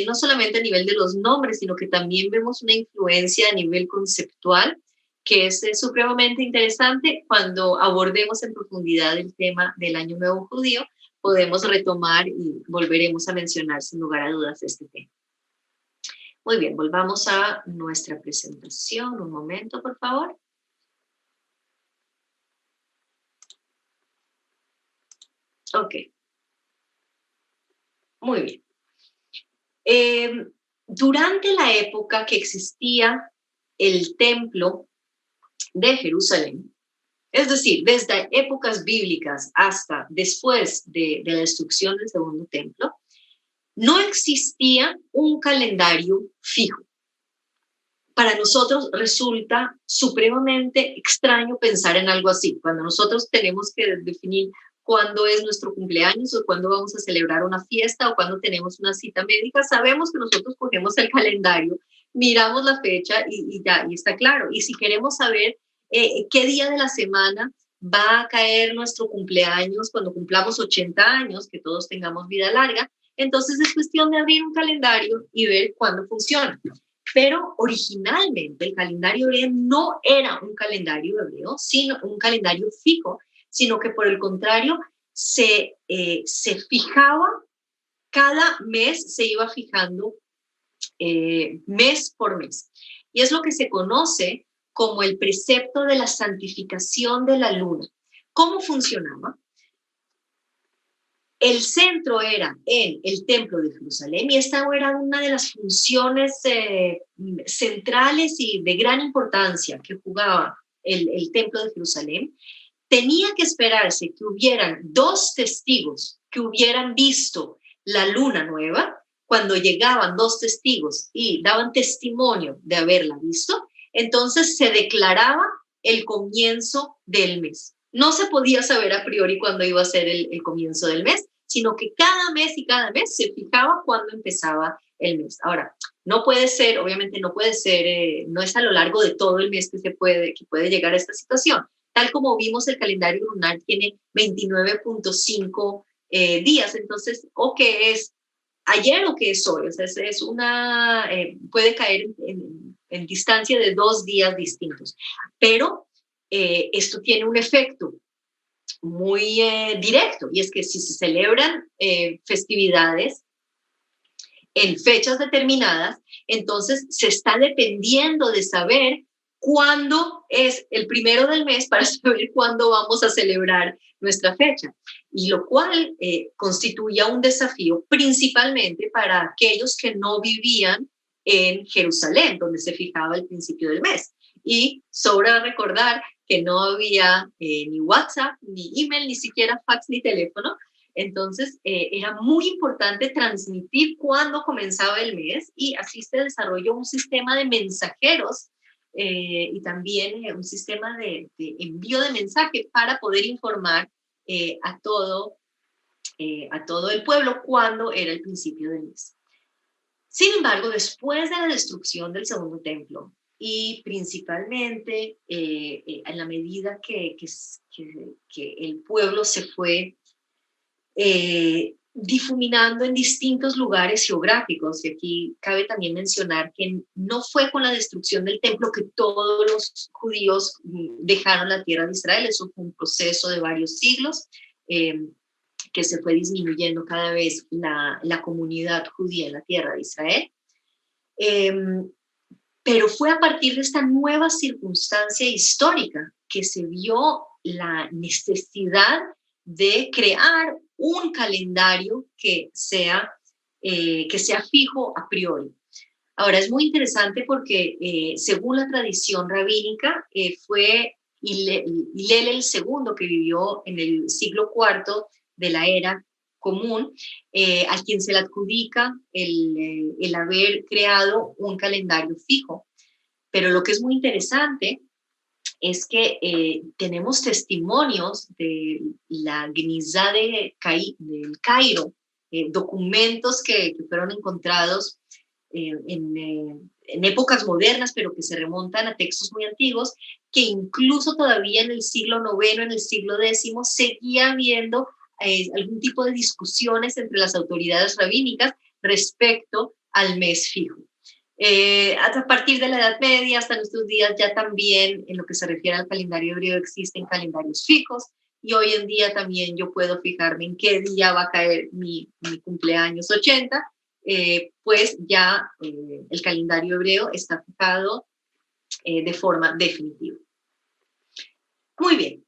no solamente a nivel de los nombres, sino que también vemos una influencia a nivel conceptual que es supremamente interesante. Cuando abordemos en profundidad el tema del Año Nuevo Judío, podemos retomar y volveremos a mencionar sin lugar a dudas este tema. Muy bien, volvamos a nuestra presentación. Un momento, por favor. Ok. Muy bien. Durante la época que existía el templo de Jerusalén, es decir, desde épocas bíblicas hasta después de la destrucción del segundo templo, no existía un calendario fijo. Para nosotros resulta supremamente extraño pensar en algo así, cuando nosotros tenemos que definir cuándo es nuestro cumpleaños o cuándo vamos a celebrar una fiesta o cuándo tenemos una cita médica. Sabemos que nosotros cogemos el calendario, miramos la fecha y está claro. Y si queremos saber qué día de la semana va a caer nuestro cumpleaños cuando cumplamos 80 años, que todos tengamos vida larga, entonces es cuestión de abrir un calendario y ver cuándo funciona. Pero originalmente el calendario hebreo no era un calendario hebreo, sino un calendario fijo, sino que por el contrario se fijaba, cada mes se iba fijando mes por mes. Y es lo que se conoce como el precepto de la santificación de la luna. ¿Cómo funcionaba? El centro era en el Templo de Jerusalén y esta era una de las funciones centrales y de gran importancia que jugaba el Templo de Jerusalén. Tenía que esperarse que hubieran 2 testigos que hubieran visto la luna nueva. Cuando llegaban 2 testigos y daban testimonio de haberla visto, entonces se declaraba el comienzo del mes. No se podía saber a priori cuándo iba a ser el comienzo del mes, sino que cada mes y cada mes se fijaba cuándo empezaba el mes. Ahora, no puede ser, obviamente no puede ser, no es a lo largo de todo el mes que puede llegar a esta situación. Tal como vimos, el calendario lunar tiene 29.5 días, entonces, o que es ayer o que es hoy, o sea, es una, puede caer en distancia de 2 días distintos, pero esto tiene un efecto muy directo, y es que si se celebran festividades en fechas determinadas, entonces se está dependiendo de saber cuándo es el primero del mes para saber cuándo vamos a celebrar nuestra fecha, y lo cual constituía un desafío principalmente para aquellos que no vivían en Jerusalén, donde se fijaba el principio del mes. Y sobra recordar que no había ni WhatsApp, ni email, ni siquiera fax, ni teléfono. Entonces, era muy importante transmitir cuándo comenzaba el mes, y así se desarrolló un sistema de mensajeros y también un sistema de envío de mensaje para poder informar a todo el pueblo cuándo era el principio del mes. Sin embargo, después de la destrucción del segundo templo, y principalmente en la medida que el pueblo se fue difuminando en distintos lugares geográficos, y aquí cabe también mencionar que no fue con la destrucción del templo que todos los judíos dejaron la tierra de Israel. Eso fue un proceso de varios siglos, que se fue disminuyendo cada vez la comunidad judía en la tierra de Israel. Pero fue a partir de esta nueva circunstancia histórica que se vio la necesidad de crear un calendario que sea fijo a priori. Ahora, es muy interesante porque según la tradición rabínica, fue Hillel el segundo, que vivió en el siglo IV de la era común, a quien se le adjudica el haber creado un calendario fijo. Pero lo que es muy interesante es que tenemos testimonios de la Gnizá del Cairo, documentos que fueron encontrados en épocas modernas, pero que se remontan a textos muy antiguos, que incluso todavía en el siglo IX, en el siglo X, seguía habiendo algún tipo de discusiones entre las autoridades rabínicas respecto al mes fijo. A partir de la Edad Media hasta nuestros días ya también en lo que se refiere al calendario hebreo existen calendarios fijos, y hoy en día también yo puedo fijarme en qué día va a caer mi cumpleaños 80, pues ya el calendario hebreo está fijado de forma definitiva. Muy bien.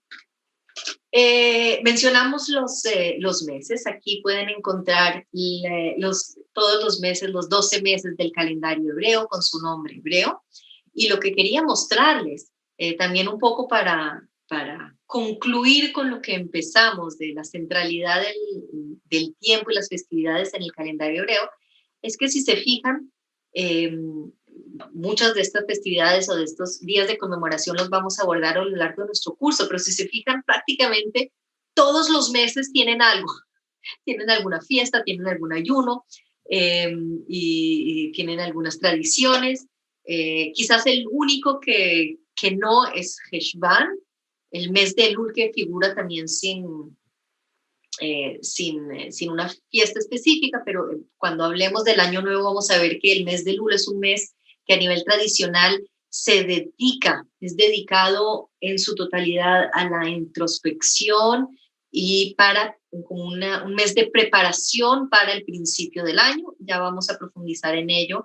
Mencionamos los meses. Aquí pueden encontrar todos los meses, los 12 meses del calendario hebreo con su nombre hebreo. Y lo que quería mostrarles, también un poco para concluir con lo que empezamos de la centralidad del tiempo y las festividades en el calendario hebreo, es que si se fijan, muchas de estas festividades o de estos días de conmemoración los vamos a abordar a lo largo de nuestro curso, pero si se fijan, prácticamente todos los meses tienen algo. Tienen alguna fiesta, tienen algún ayuno, y tienen algunas tradiciones. Quizás el único que no es Heshvan, el mes de Elul, que figura también sin una fiesta específica, pero cuando hablemos del año nuevo vamos a ver que el mes de Elul es un mes que a nivel tradicional es dedicado en su totalidad a la introspección y para como un mes de preparación para el principio del año. Ya vamos a profundizar en ello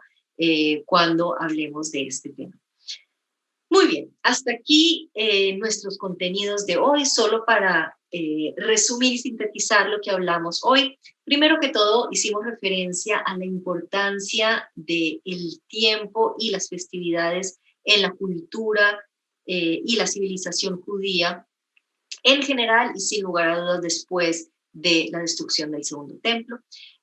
cuando hablemos de este tema. Muy bien, hasta aquí nuestros contenidos de hoy, solo para resumir y sintetizar lo que hablamos hoy. Primero que todo, hicimos referencia a la importancia del tiempo y las festividades en la cultura y la civilización judía en general y sin lugar a dudas después de la destrucción del segundo templo.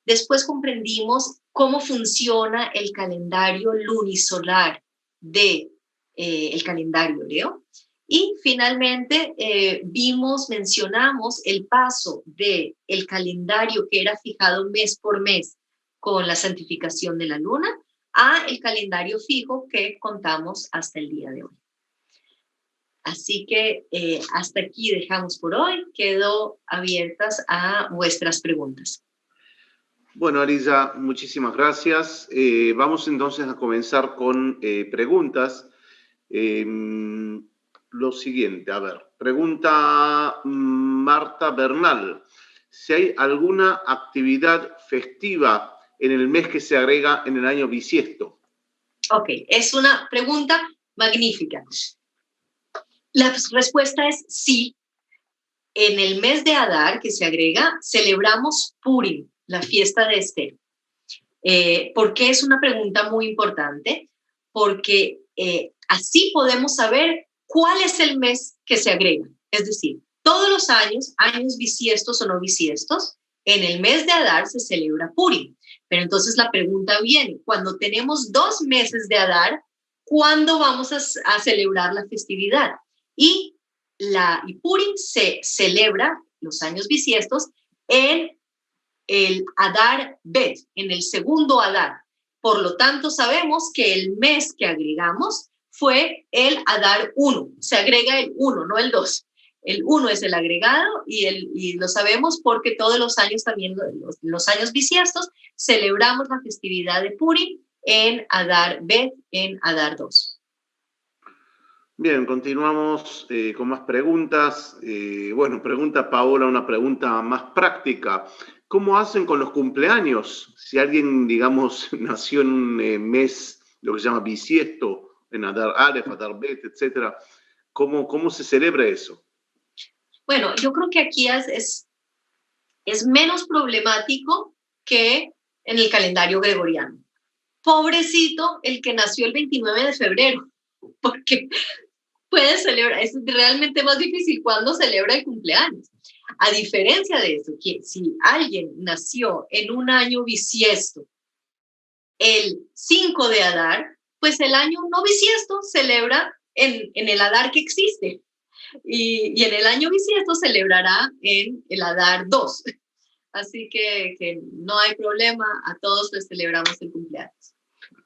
Después comprendimos cómo funciona el calendario lunisolar de el calendario hebreo. Y finalmente mencionamos el paso del calendario que era fijado mes por mes con la santificación de la luna a el calendario fijo que contamos hasta el día de hoy. Así que hasta aquí dejamos por hoy. Quedo abiertas a vuestras preguntas. Bueno, Arisa, muchísimas gracias. Vamos entonces a comenzar con preguntas. Lo siguiente, a ver, pregunta Marta Bernal. Si hay alguna actividad festiva en el mes que se agrega en el año bisiesto. Ok, es una pregunta magnífica. La respuesta es sí. En el mes de Adar, que se agrega, celebramos Purim, la fiesta de Esther. ¿Por qué es una pregunta muy importante? Porque así podemos saber cuál es el mes que se agrega. Es decir, todos los años bisiestos o no bisiestos, en el mes de Adar se celebra Purim. Pero entonces la pregunta viene, cuando tenemos 2 meses de Adar, ¿cuándo vamos a celebrar la festividad? Y Purim se celebra, los años bisiestos, en el Adar Bet, en el segundo Adar. Por lo tanto, sabemos que el mes que agregamos fue el Adar 1. Se agrega el 1, no el 2. El 1 es el agregado y lo sabemos porque todos los años también, los años bisiestos, celebramos la festividad de Purim en Adar Bet, en Adar 2. Bien, continuamos con más preguntas. Bueno, pregunta Paola una pregunta más práctica. ¿Cómo hacen con los cumpleaños? Si alguien, digamos, nació en un mes, lo que se llama bisiesto, en Adar Aleph, Adar Bet, etcétera, ¿cómo se celebra eso? Bueno, yo creo que aquí es menos problemático que en el calendario gregoriano. Pobrecito el que nació el 29 de febrero, porque puede celebrar, es realmente más difícil cuando celebra el cumpleaños. A diferencia de eso, que si alguien nació en un año bisiesto, el 5 de Adar, pues el año no bisiesto celebra en el Adar que existe. Y en el año bisiesto celebrará en el Adar 2. Así que no hay problema, a todos les celebramos el cumpleaños.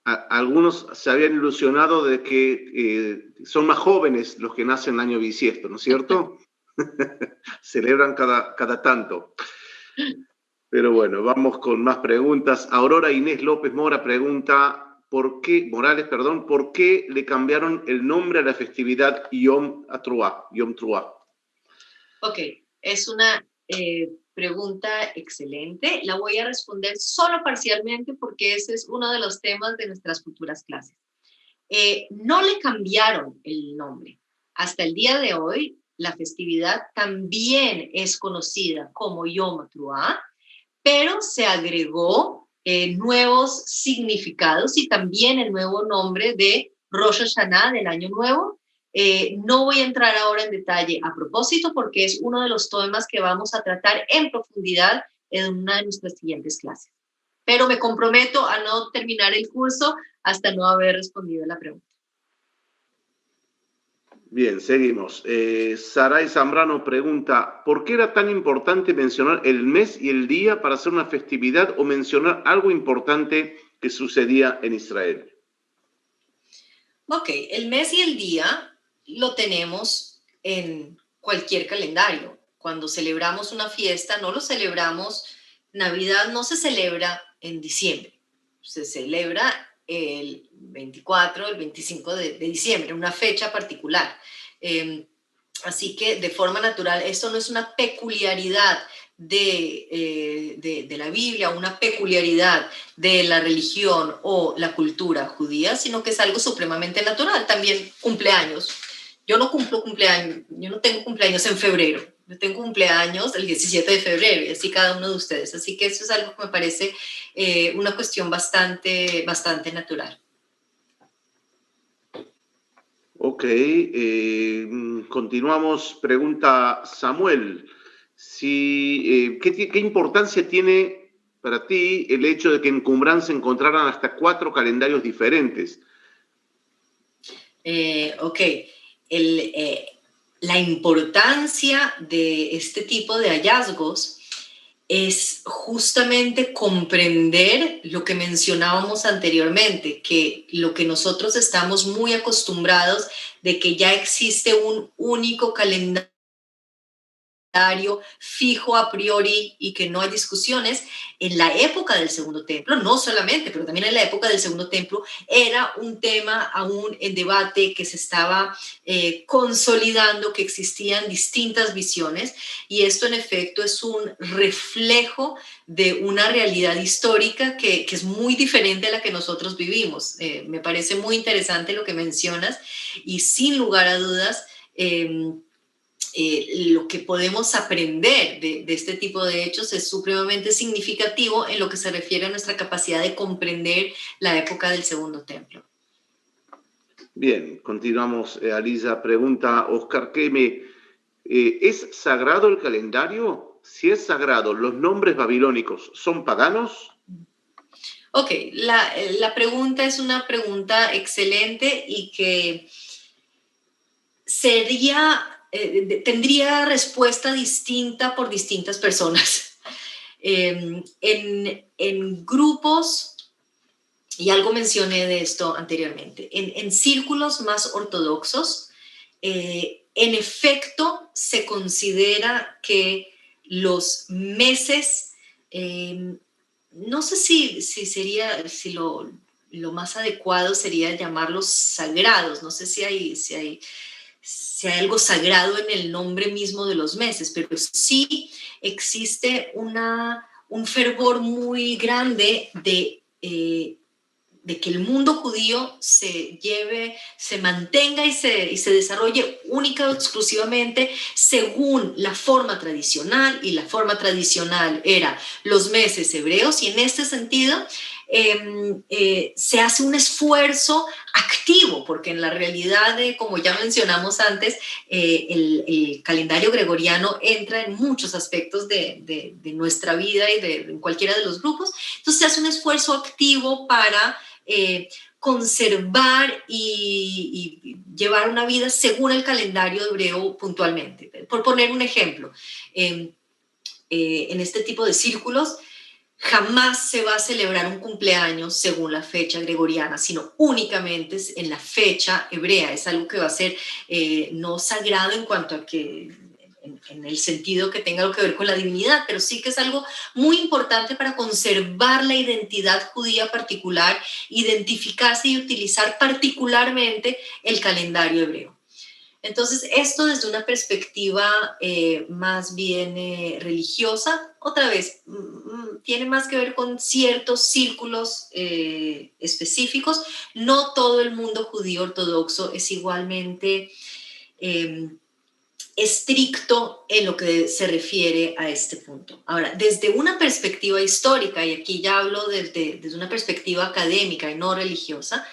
Algunos se habían ilusionado de que son más jóvenes los que nacen en el año bisiesto, ¿no es cierto? Celebran cada tanto. Pero bueno, vamos con más preguntas. Aurora Inés López Mora pregunta, ¿por qué le cambiaron el nombre a la festividad Yom Teruah? Ok, es una pregunta excelente. La voy a responder solo parcialmente porque ese es uno de los temas de nuestras futuras clases. No le cambiaron el nombre. Hasta el día de hoy, la festividad también es conocida como Yom Teruah, pero se agregó nuevos significados y también el nuevo nombre de Rosh Hashanah, del Año Nuevo. No voy a entrar ahora en detalle a propósito porque es uno de los temas que vamos a tratar en profundidad en una de nuestras siguientes clases. Pero me comprometo a no terminar el curso hasta no haber respondido a la pregunta. Bien, seguimos. Saray Zambrano pregunta, ¿por qué era tan importante mencionar el mes y el día para hacer una festividad o mencionar algo importante que sucedía en Israel? Ok, el mes y el día lo tenemos en cualquier calendario. Cuando celebramos una fiesta, no lo celebramos, Navidad no se celebra en diciembre, se celebra el 24, el 25 de diciembre, una fecha particular. Así que de forma natural, esto no es una peculiaridad de la Biblia, una peculiaridad de la religión o la cultura judía, sino que es algo supremamente natural. También cumpleaños. Yo no cumplo cumpleaños, yo no tengo cumpleaños en febrero, yo tengo cumpleaños el 17 de febrero y así cada uno de ustedes. Así que eso es algo que me parece una cuestión bastante natural. Ok, continuamos. Pregunta Samuel. ¿Qué importancia tiene para ti el hecho de que en Qumran se encontraran hasta 4 calendarios diferentes? Ok, la importancia de este tipo de hallazgos es justamente comprender lo que mencionábamos anteriormente, que lo que nosotros estamos muy acostumbrados de que ya existe un único calendario fijo a priori y que no hay discusiones. En la época del Segundo Templo, no solamente, pero también en la época del Segundo Templo, era un tema aún en debate que se estaba consolidando, que existían distintas visiones, y esto en efecto es un reflejo de una realidad histórica que es muy diferente a la que nosotros vivimos. Me parece muy interesante lo que mencionas y sin lugar a dudas, lo que podemos aprender de este tipo de hechos es supremamente significativo en lo que se refiere a nuestra capacidad de comprender la época del Segundo Templo. Bien, continuamos. Alisa pregunta, Oscar Keme, ¿es sagrado el calendario? Si es sagrado, ¿los nombres babilónicos son paganos? Ok, la pregunta es una pregunta excelente y que tendría respuesta distinta por distintas personas. En grupos, y algo mencioné de esto anteriormente, en círculos más ortodoxos, en efecto se considera que los meses, no sé si lo más adecuado sería llamarlos sagrados, no sé si hay algo sagrado en el nombre mismo de los meses, pero sí existe un fervor muy grande de que el mundo judío se mantenga y se desarrolle única o exclusivamente según la forma tradicional, y la forma tradicional era los meses hebreos, y en este sentido se hace un esfuerzo activo, porque en la realidad, como ya mencionamos antes, el calendario gregoriano entra en muchos aspectos de nuestra vida y de cualquiera de los grupos. Entonces se hace un esfuerzo activo para conservar y llevar una vida según el calendario hebreo puntualmente. Por poner un ejemplo, en este tipo de círculos jamás se va a celebrar un cumpleaños según la fecha gregoriana, sino únicamente en la fecha hebrea. Es algo que va a ser no sagrado en cuanto a que en el sentido que tenga que ver con la divinidad, pero sí que es algo muy importante para conservar la identidad judía particular, identificarse y utilizar particularmente el calendario hebreo. Entonces, esto desde una perspectiva más bien religiosa, otra vez, tiene más que ver con ciertos círculos específicos. No todo el mundo judío ortodoxo es igualmente estricto en lo que se refiere a este punto. Ahora, desde una perspectiva histórica, y aquí ya hablo desde una perspectiva académica y no religiosa,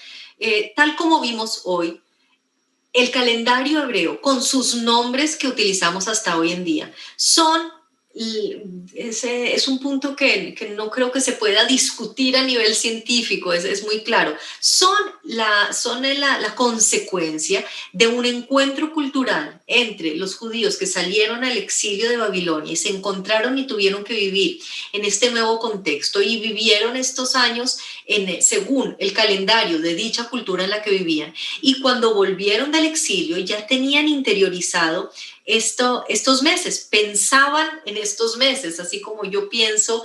tal como vimos hoy, el calendario hebreo, con sus nombres que utilizamos hasta hoy en día, es un punto que no creo que se pueda discutir a nivel científico, es muy claro. Son la consecuencia de un encuentro cultural entre los judíos que salieron al exilio de Babilonia y se encontraron y tuvieron que vivir en este nuevo contexto y vivieron estos años según el calendario de dicha cultura en la que vivían. Y cuando volvieron del exilio ya tenían interiorizado estos meses, pensaban en estos meses, así como yo pienso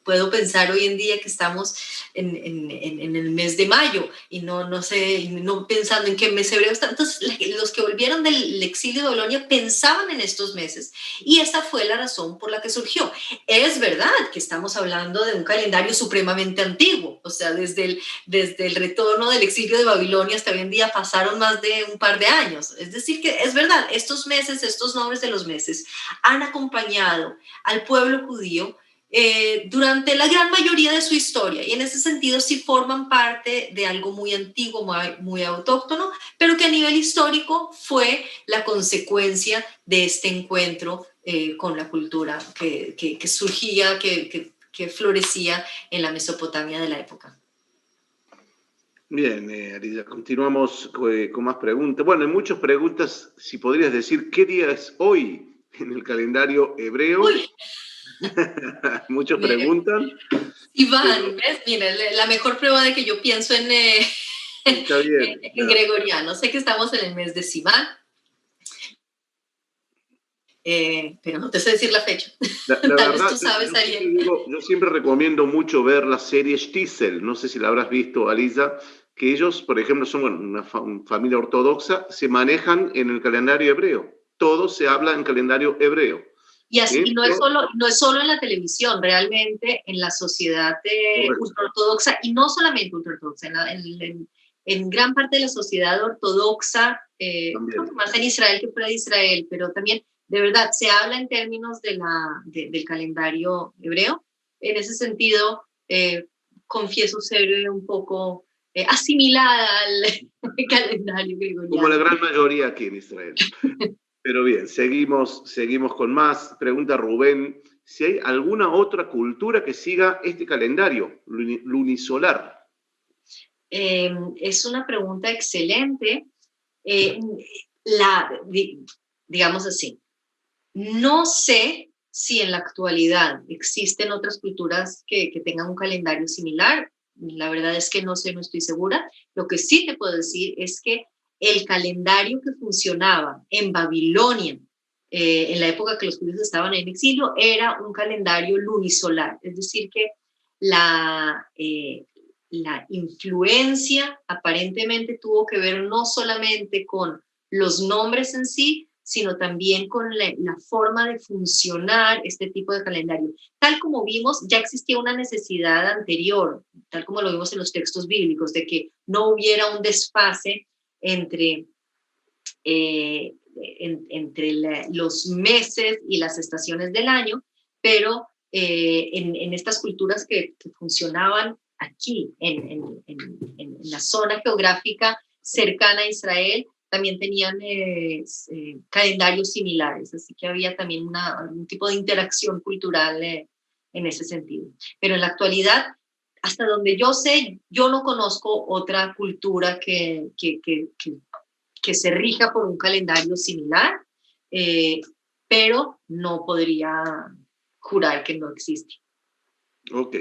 puedo pensar hoy en día que estamos en el mes de mayo y no sé, no pensando en qué mes hebreo está. Entonces, los que volvieron del exilio de Babilonia pensaban en estos meses y esa fue la razón por la que surgió. Es verdad que estamos hablando de un calendario supremamente antiguo, o sea, desde el retorno del exilio de Babilonia hasta hoy en día pasaron más de un par de años. Es decir, que es verdad, estos meses, estos nombres de los meses han acompañado al pueblo judío durante la gran mayoría de su historia y en ese sentido sí forman parte de algo muy antiguo, muy autóctono, pero que a nivel histórico fue la consecuencia de este encuentro con la cultura que surgía, que florecía en la Mesopotamia de la época. Bien, Arilla, continuamos con más preguntas. Bueno, hay muchas preguntas. Si podrías decir qué día es hoy en el calendario hebreo. Uy. Muchos preguntan. Iván, ¿ves? Mira, la mejor prueba de que yo pienso está bien, en gregoriano. Sé que estamos en el mes de Sivan, pero no te sé decir la fecha. La Tal vez verdad, tú sabes, Ariel. yo siempre recomiendo mucho ver la serie Shtisel, no sé si la habrás visto, Alisa, que ellos, por ejemplo, son una familia ortodoxa, se manejan en el calendario hebreo. Todo se habla en calendario hebreo. Y así, y no es solo en la televisión, realmente en la sociedad ultraortodoxa, y no solamente ultraortodoxa, en gran parte de la sociedad ortodoxa, más en Israel que fuera de Israel, pero también, de verdad, se habla en términos del calendario hebreo. En ese sentido, confieso ser un poco asimilada al calendario gregoriano. Como la gran mayoría aquí en Israel. Pero bien, seguimos con más. Pregunta Rubén, si hay alguna otra cultura que siga este calendario lunisolar. Es una pregunta excelente. Digamos así, no sé si en la actualidad existen otras culturas que tengan un calendario similar. La verdad es que no sé, no estoy segura. Lo que sí te puedo decir es que el calendario que funcionaba en Babilonia, en la época que los judíos estaban en exilio, era un calendario lunisolar. Es decir, que la influencia aparentemente tuvo que ver no solamente con los nombres en sí, sino también con la forma de funcionar este tipo de calendario. Tal como vimos, ya existía una necesidad anterior, tal como lo vimos en los textos bíblicos, de que no hubiera un desfase entre los meses y las estaciones del año, pero en estas culturas que funcionaban aquí, en la zona geográfica cercana a Israel, también tenían calendarios similares, así que había también un tipo de interacción cultural en ese sentido. Pero en la actualidad, hasta donde yo sé, yo no conozco otra cultura que se rija por un calendario similar, pero no podría jurar que no existe. Ok.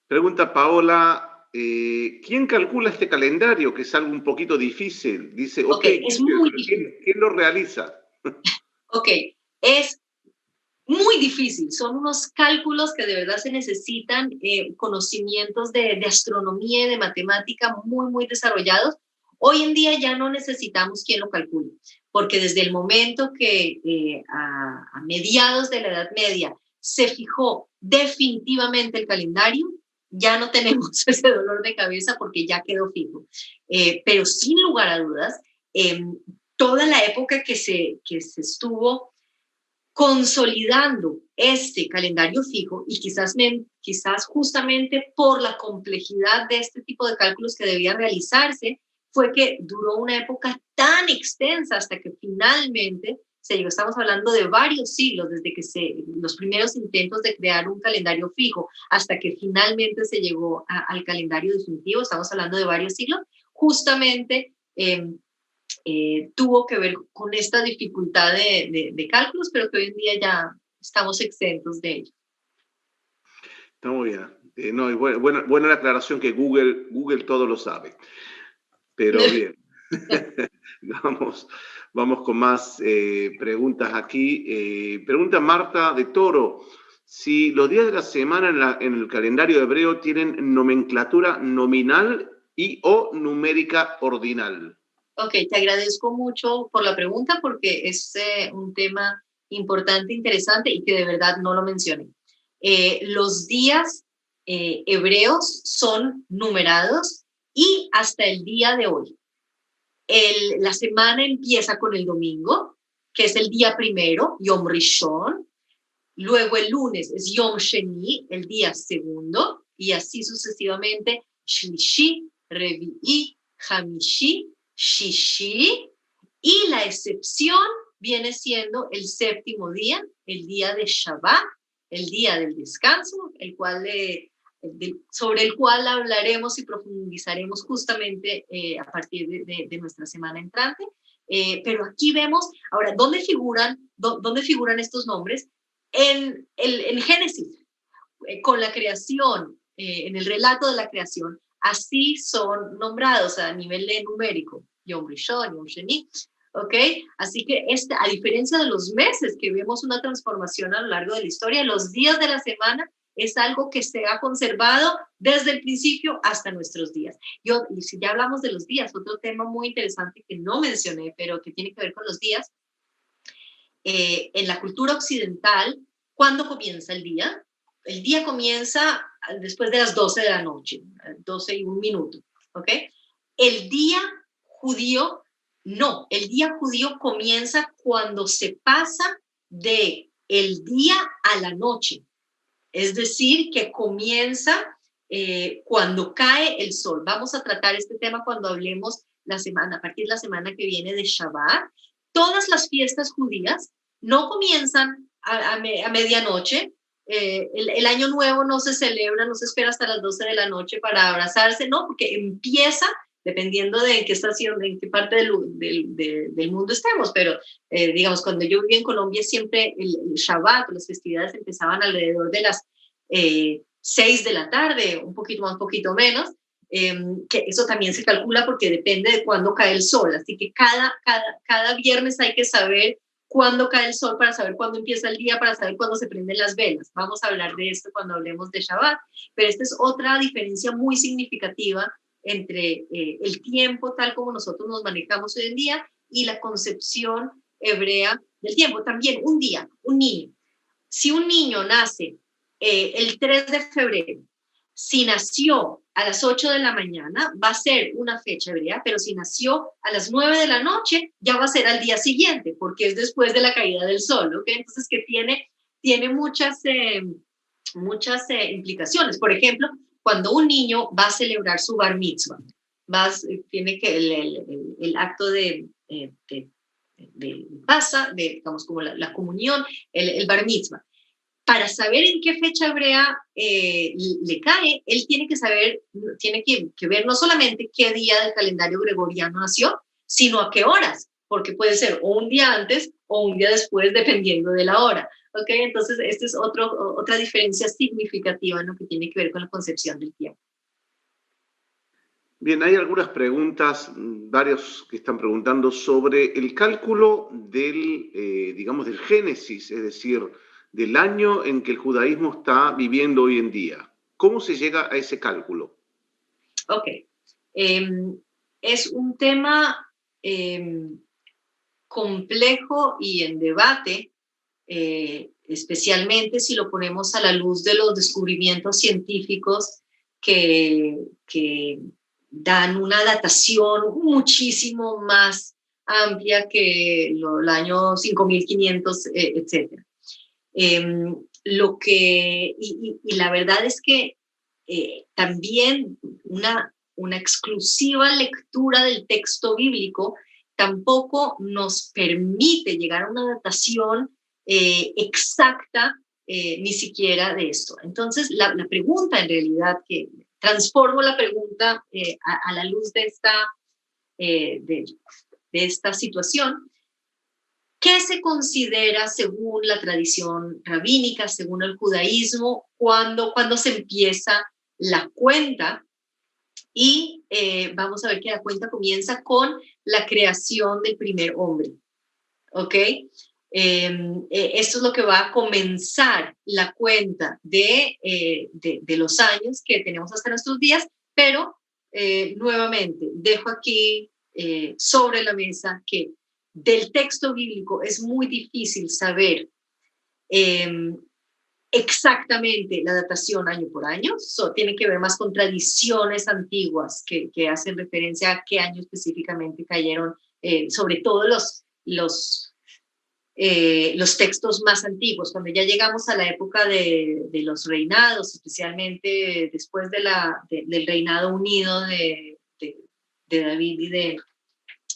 Pregunta Paola, ¿quién calcula este calendario? Que es algo un poquito difícil. Dice, es muy difícil. ¿Quién lo realiza? Ok, es muy difícil. Son unos cálculos que de verdad se necesitan, conocimientos de astronomía y de matemática muy desarrollados. Hoy en día ya no necesitamos quien lo calcule, porque desde el momento que a mediados de la Edad Media se fijó definitivamente el calendario, ya no tenemos ese dolor de cabeza porque ya quedó fijo. Pero sin lugar a dudas, toda la época que se estuvo consolidando este calendario fijo y quizás justamente por la complejidad de este tipo de cálculos que debían realizarse, fue que duró una época tan extensa hasta que finalmente se llegó. Estamos hablando de varios siglos, desde que los primeros intentos de crear un calendario fijo hasta que finalmente se llegó al calendario definitivo. Estamos hablando de varios siglos, justamente tuvo que ver con esta dificultad de cálculos, pero que hoy en día ya estamos exentos de ello. Está muy bien. No, buena la aclaración que Google todo lo sabe. Pero bien, vamos con más preguntas aquí. Pregunta Marta de Toro, si los días de la semana en el calendario hebreo tienen nomenclatura nominal y o numérica ordinal. Ok, te agradezco mucho por la pregunta porque es un tema importante, interesante y que de verdad no lo mencioné. Los días hebreos son numerados y hasta el día de hoy. La semana empieza con el domingo, que es el día primero, Yom Rishon. Luego el lunes es Yom Sheni, el día segundo, y así sucesivamente, Shlishi, Revi'i, Hamishi, Shishi, y la excepción viene siendo el séptimo día, el día de Shabbat, el día del descanso, sobre el cual hablaremos y profundizaremos justamente a partir de nuestra semana entrante. Pero aquí vemos, ahora, ¿dónde figuran estos nombres? En Génesis, con la creación, en el relato de la creación, así son nombrados a nivel numérico, Yom Rishon, Yom Sheni, ¿ok? Así que a diferencia de los meses que vemos una transformación a lo largo de la historia, los días de la semana es algo que se ha conservado desde el principio hasta nuestros días. Y si ya hablamos de los días, otro tema muy interesante que no mencioné, pero que tiene que ver con los días, en la cultura occidental, ¿cuándo comienza el día? El día comienza después de las 12 de la noche, 12 y un minuto, ¿ok? El día judío, no, el día judío comienza cuando se pasa de el día a la noche. Es decir, que comienza cuando cae el sol. Vamos a tratar este tema cuando hablemos a partir de la semana que viene de Shabbat. Todas las fiestas judías no comienzan a medianoche. El año nuevo no se celebra, no se espera hasta las 12 de la noche para abrazarse, no, porque empieza, dependiendo de en qué estación, en qué parte del mundo estemos, pero digamos, cuando yo viví en Colombia, siempre el Shabbat, las festividades empezaban alrededor de las 6 de la tarde, un poquito más, un poquito menos, que eso también se calcula porque depende de cuándo cae el sol, así que cada viernes hay que saber cuándo cae el sol para saber cuándo empieza el día, para saber cuándo se prenden las velas. Vamos a hablar de esto cuando hablemos de Shabbat, pero esta es otra diferencia muy significativa entre el tiempo tal como nosotros nos manejamos hoy en día y la concepción hebrea del tiempo. También un día, un niño. Si un niño nace el 3 de febrero, si nació a las 8 de la mañana, va a ser una fecha hebrea, pero si nació a las 9 de la noche, ya va a ser al día siguiente, porque es después de la caída del sol, ¿ok? Entonces, que tiene muchas implicaciones. Por ejemplo, cuando un niño va a celebrar su bar mitzvah, tiene que el acto pasa, digamos, como la comunión, el bar mitzvah. Para saber en qué fecha hebrea le cae, él tiene que ver no solamente qué día del calendario gregoriano nació, sino a qué horas, porque puede ser o un día antes o un día después, dependiendo de la hora. ¿Ok? Entonces, esta es otra diferencia significativa en lo que tiene que ver con la concepción del tiempo. Bien, hay algunas preguntas, varios que están preguntando sobre el cálculo digamos, del Génesis, es decir, del año en que el judaísmo está viviendo hoy en día. ¿Cómo se llega a ese cálculo? Ok. Es un tema complejo y en debate, especialmente si lo ponemos a la luz de los descubrimientos científicos que dan una datación muchísimo más amplia que el año 5500, etc. Y la verdad es que también una exclusiva lectura del texto bíblico tampoco nos permite llegar a una datación exacta ni siquiera de esto. Entonces, la pregunta en realidad, que transformo la pregunta a la luz de esta situación, ¿qué se considera según la tradición rabínica, según el judaísmo, cuando se empieza la cuenta? Y vamos a ver que la cuenta comienza con la creación del primer hombre, ¿ok? Esto es lo que va a comenzar la cuenta de los años que tenemos hasta nuestros días, pero nuevamente dejo aquí sobre la mesa que del texto bíblico es muy difícil saber exactamente la datación año por año. Tiene que ver más con tradiciones antiguas que hacen referencia a qué año específicamente cayeron, sobre todo los textos más antiguos. Cuando ya llegamos a la época de los reinados, especialmente después del reinado unido de David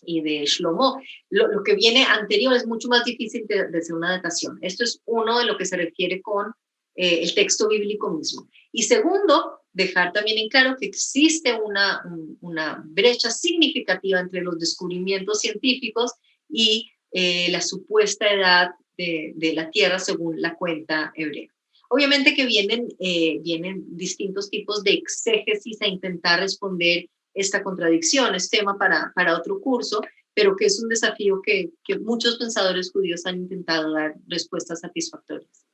y de Shlomo, lo que viene anterior es mucho más difícil de hacer una datación. Esto es uno de lo que se refiere con el texto bíblico mismo. Y segundo, dejar también en claro que existe una brecha significativa entre los descubrimientos científicos y la supuesta edad de la Tierra según la cuenta hebrea. Obviamente que vienen distintos tipos de exégesis a intentar responder esta contradicción. Es tema para otro curso, pero que es un desafío que muchos pensadores judíos han intentado dar respuestas satisfactorias.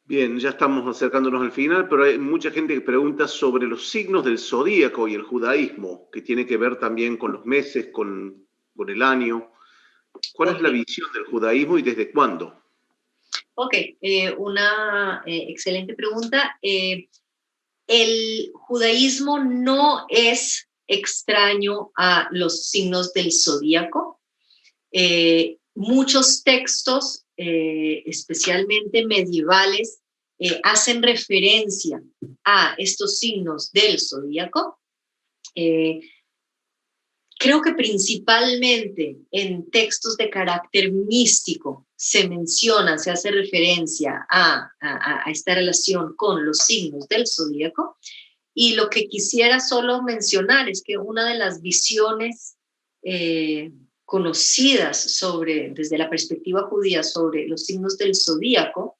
Bien, ya estamos acercándonos al final, pero hay mucha gente que pregunta sobre los signos del zodíaco y el judaísmo, que tiene que ver también con los meses, con el año. ¿Cuál es la visión del judaísmo y desde cuándo? Ok, una excelente pregunta. El judaísmo no es extraño a los signos del zodíaco. Muchos textos, especialmente medievales, hacen referencia a estos signos del zodíaco. Creo que principalmente en textos de carácter místico se hace referencia a esta relación con los signos del zodíaco. Y lo que quisiera solo mencionar es que una de las visiones conocidas desde la perspectiva judía sobre los signos del zodíaco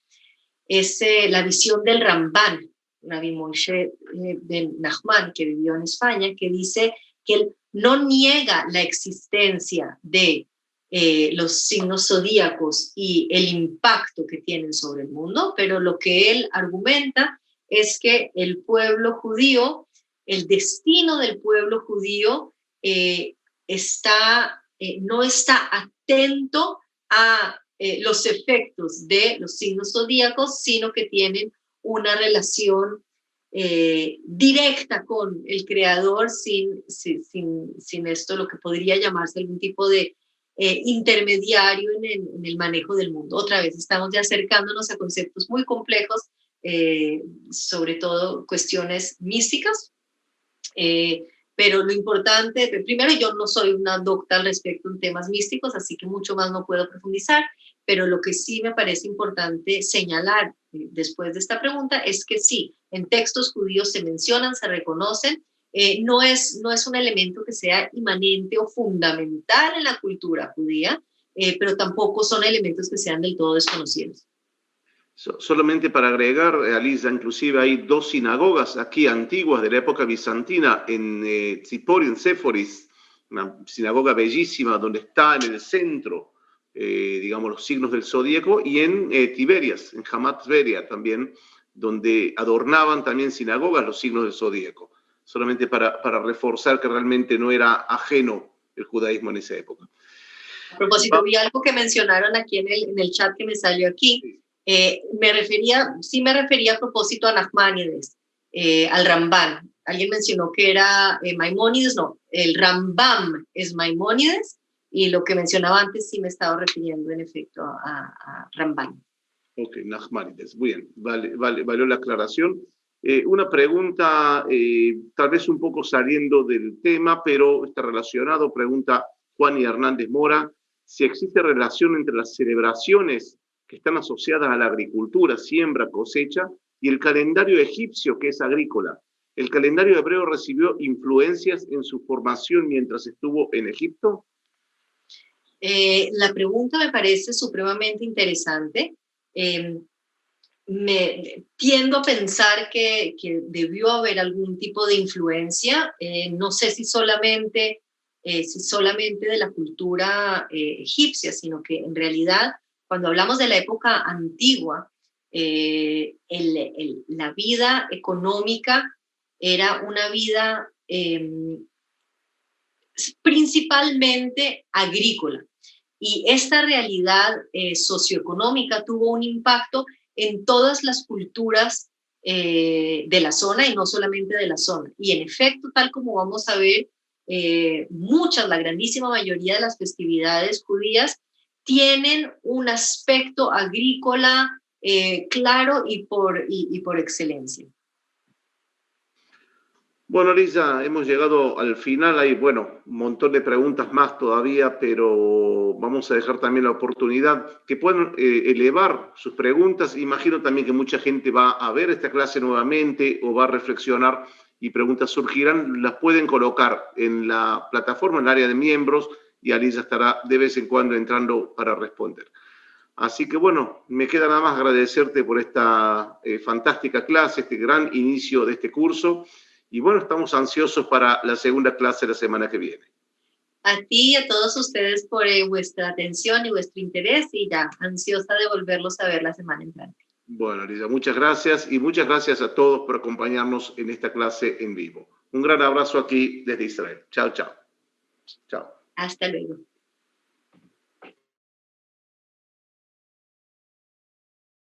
es la visión del Ramban, Rabbi Moshe ben Nachman, que vivió en España, que dice que él no niega la existencia de los signos zodíacos y el impacto que tienen sobre el mundo, pero lo que él argumenta es que el pueblo judío, el destino del pueblo judío no está atento a los efectos de los signos zodíacos, sino que tienen una relación directa con el creador sin esto, lo que podría llamarse algún tipo de intermediario en el manejo del mundo. Otra vez, estamos ya acercándonos a conceptos muy complejos, sobre todo cuestiones místicas, pero lo importante, primero, yo no soy una docta al respecto en temas místicos, así que mucho más no puedo profundizar, pero lo que sí me parece importante señalar después de esta pregunta es que sí, en textos judíos se mencionan, se reconocen, no es un elemento que sea inmanente o fundamental en la cultura judía, pero tampoco son elementos que sean del todo desconocidos. Solamente para agregar, Alicia, inclusive hay dos sinagogas aquí antiguas de la época bizantina en Tzipori, en Séforis, una sinagoga bellísima donde está en el centro, digamos, los signos del zodíaco, y en Tiberias, en Hamat Tveria también, donde adornaban también sinagogas los signos del zodíaco, solamente para reforzar que realmente no era ajeno el judaísmo en esa época. A propósito, vi algo que mencionaron aquí en el chat que me salió aquí. Sí. Me refería a propósito a Nachmanides, al Ramban. Alguien mencionó que era Maimónides, no, el Rambam es Maimónides, y lo que mencionaba antes sí me estaba refiriendo en efecto a Ramban. Ok, Nachmanides, bien, valió la aclaración. Una pregunta, tal vez un poco saliendo del tema, pero está relacionado, pregunta Juan y Hernández Mora, si existe relación entre las celebraciones que están asociadas a la agricultura, siembra, cosecha, y el calendario egipcio, que es agrícola. ¿El calendario hebreo recibió influencias en su formación mientras estuvo en Egipto? La pregunta me parece supremamente interesante. Tiendo a pensar que debió haber algún tipo de influencia. No sé si solamente solamente de la cultura egipcia, sino que en realidad cuando hablamos de la época antigua, la vida económica era una vida principalmente agrícola. Y esta realidad socioeconómica tuvo un impacto en todas las culturas de la zona y no solamente de la zona. Y en efecto, tal como vamos a ver, la grandísima mayoría de las festividades judías tienen un aspecto agrícola claro y por excelencia. Bueno, Lisa, hemos llegado al final. Hay, bueno, un montón de preguntas más todavía, pero vamos a dejar también la oportunidad que puedan elevar sus preguntas. Imagino también que mucha gente va a ver esta clase nuevamente o va a reflexionar y preguntas surgirán. Las pueden colocar en la plataforma, en el área de miembros, y Alisa estará de vez en cuando entrando para responder. Así que bueno, me queda nada más agradecerte por esta fantástica clase, este gran inicio de este curso. Y bueno, estamos ansiosos para la segunda clase la semana que viene. A ti y a todos ustedes por vuestra atención y vuestro interés, y ya ansiosa de volverlos a ver la semana entrante. Bueno, Lisa, muchas gracias y muchas gracias a todos por acompañarnos en esta clase en vivo. Un gran abrazo aquí desde Israel. Chao, chao. Chao. Hasta luego.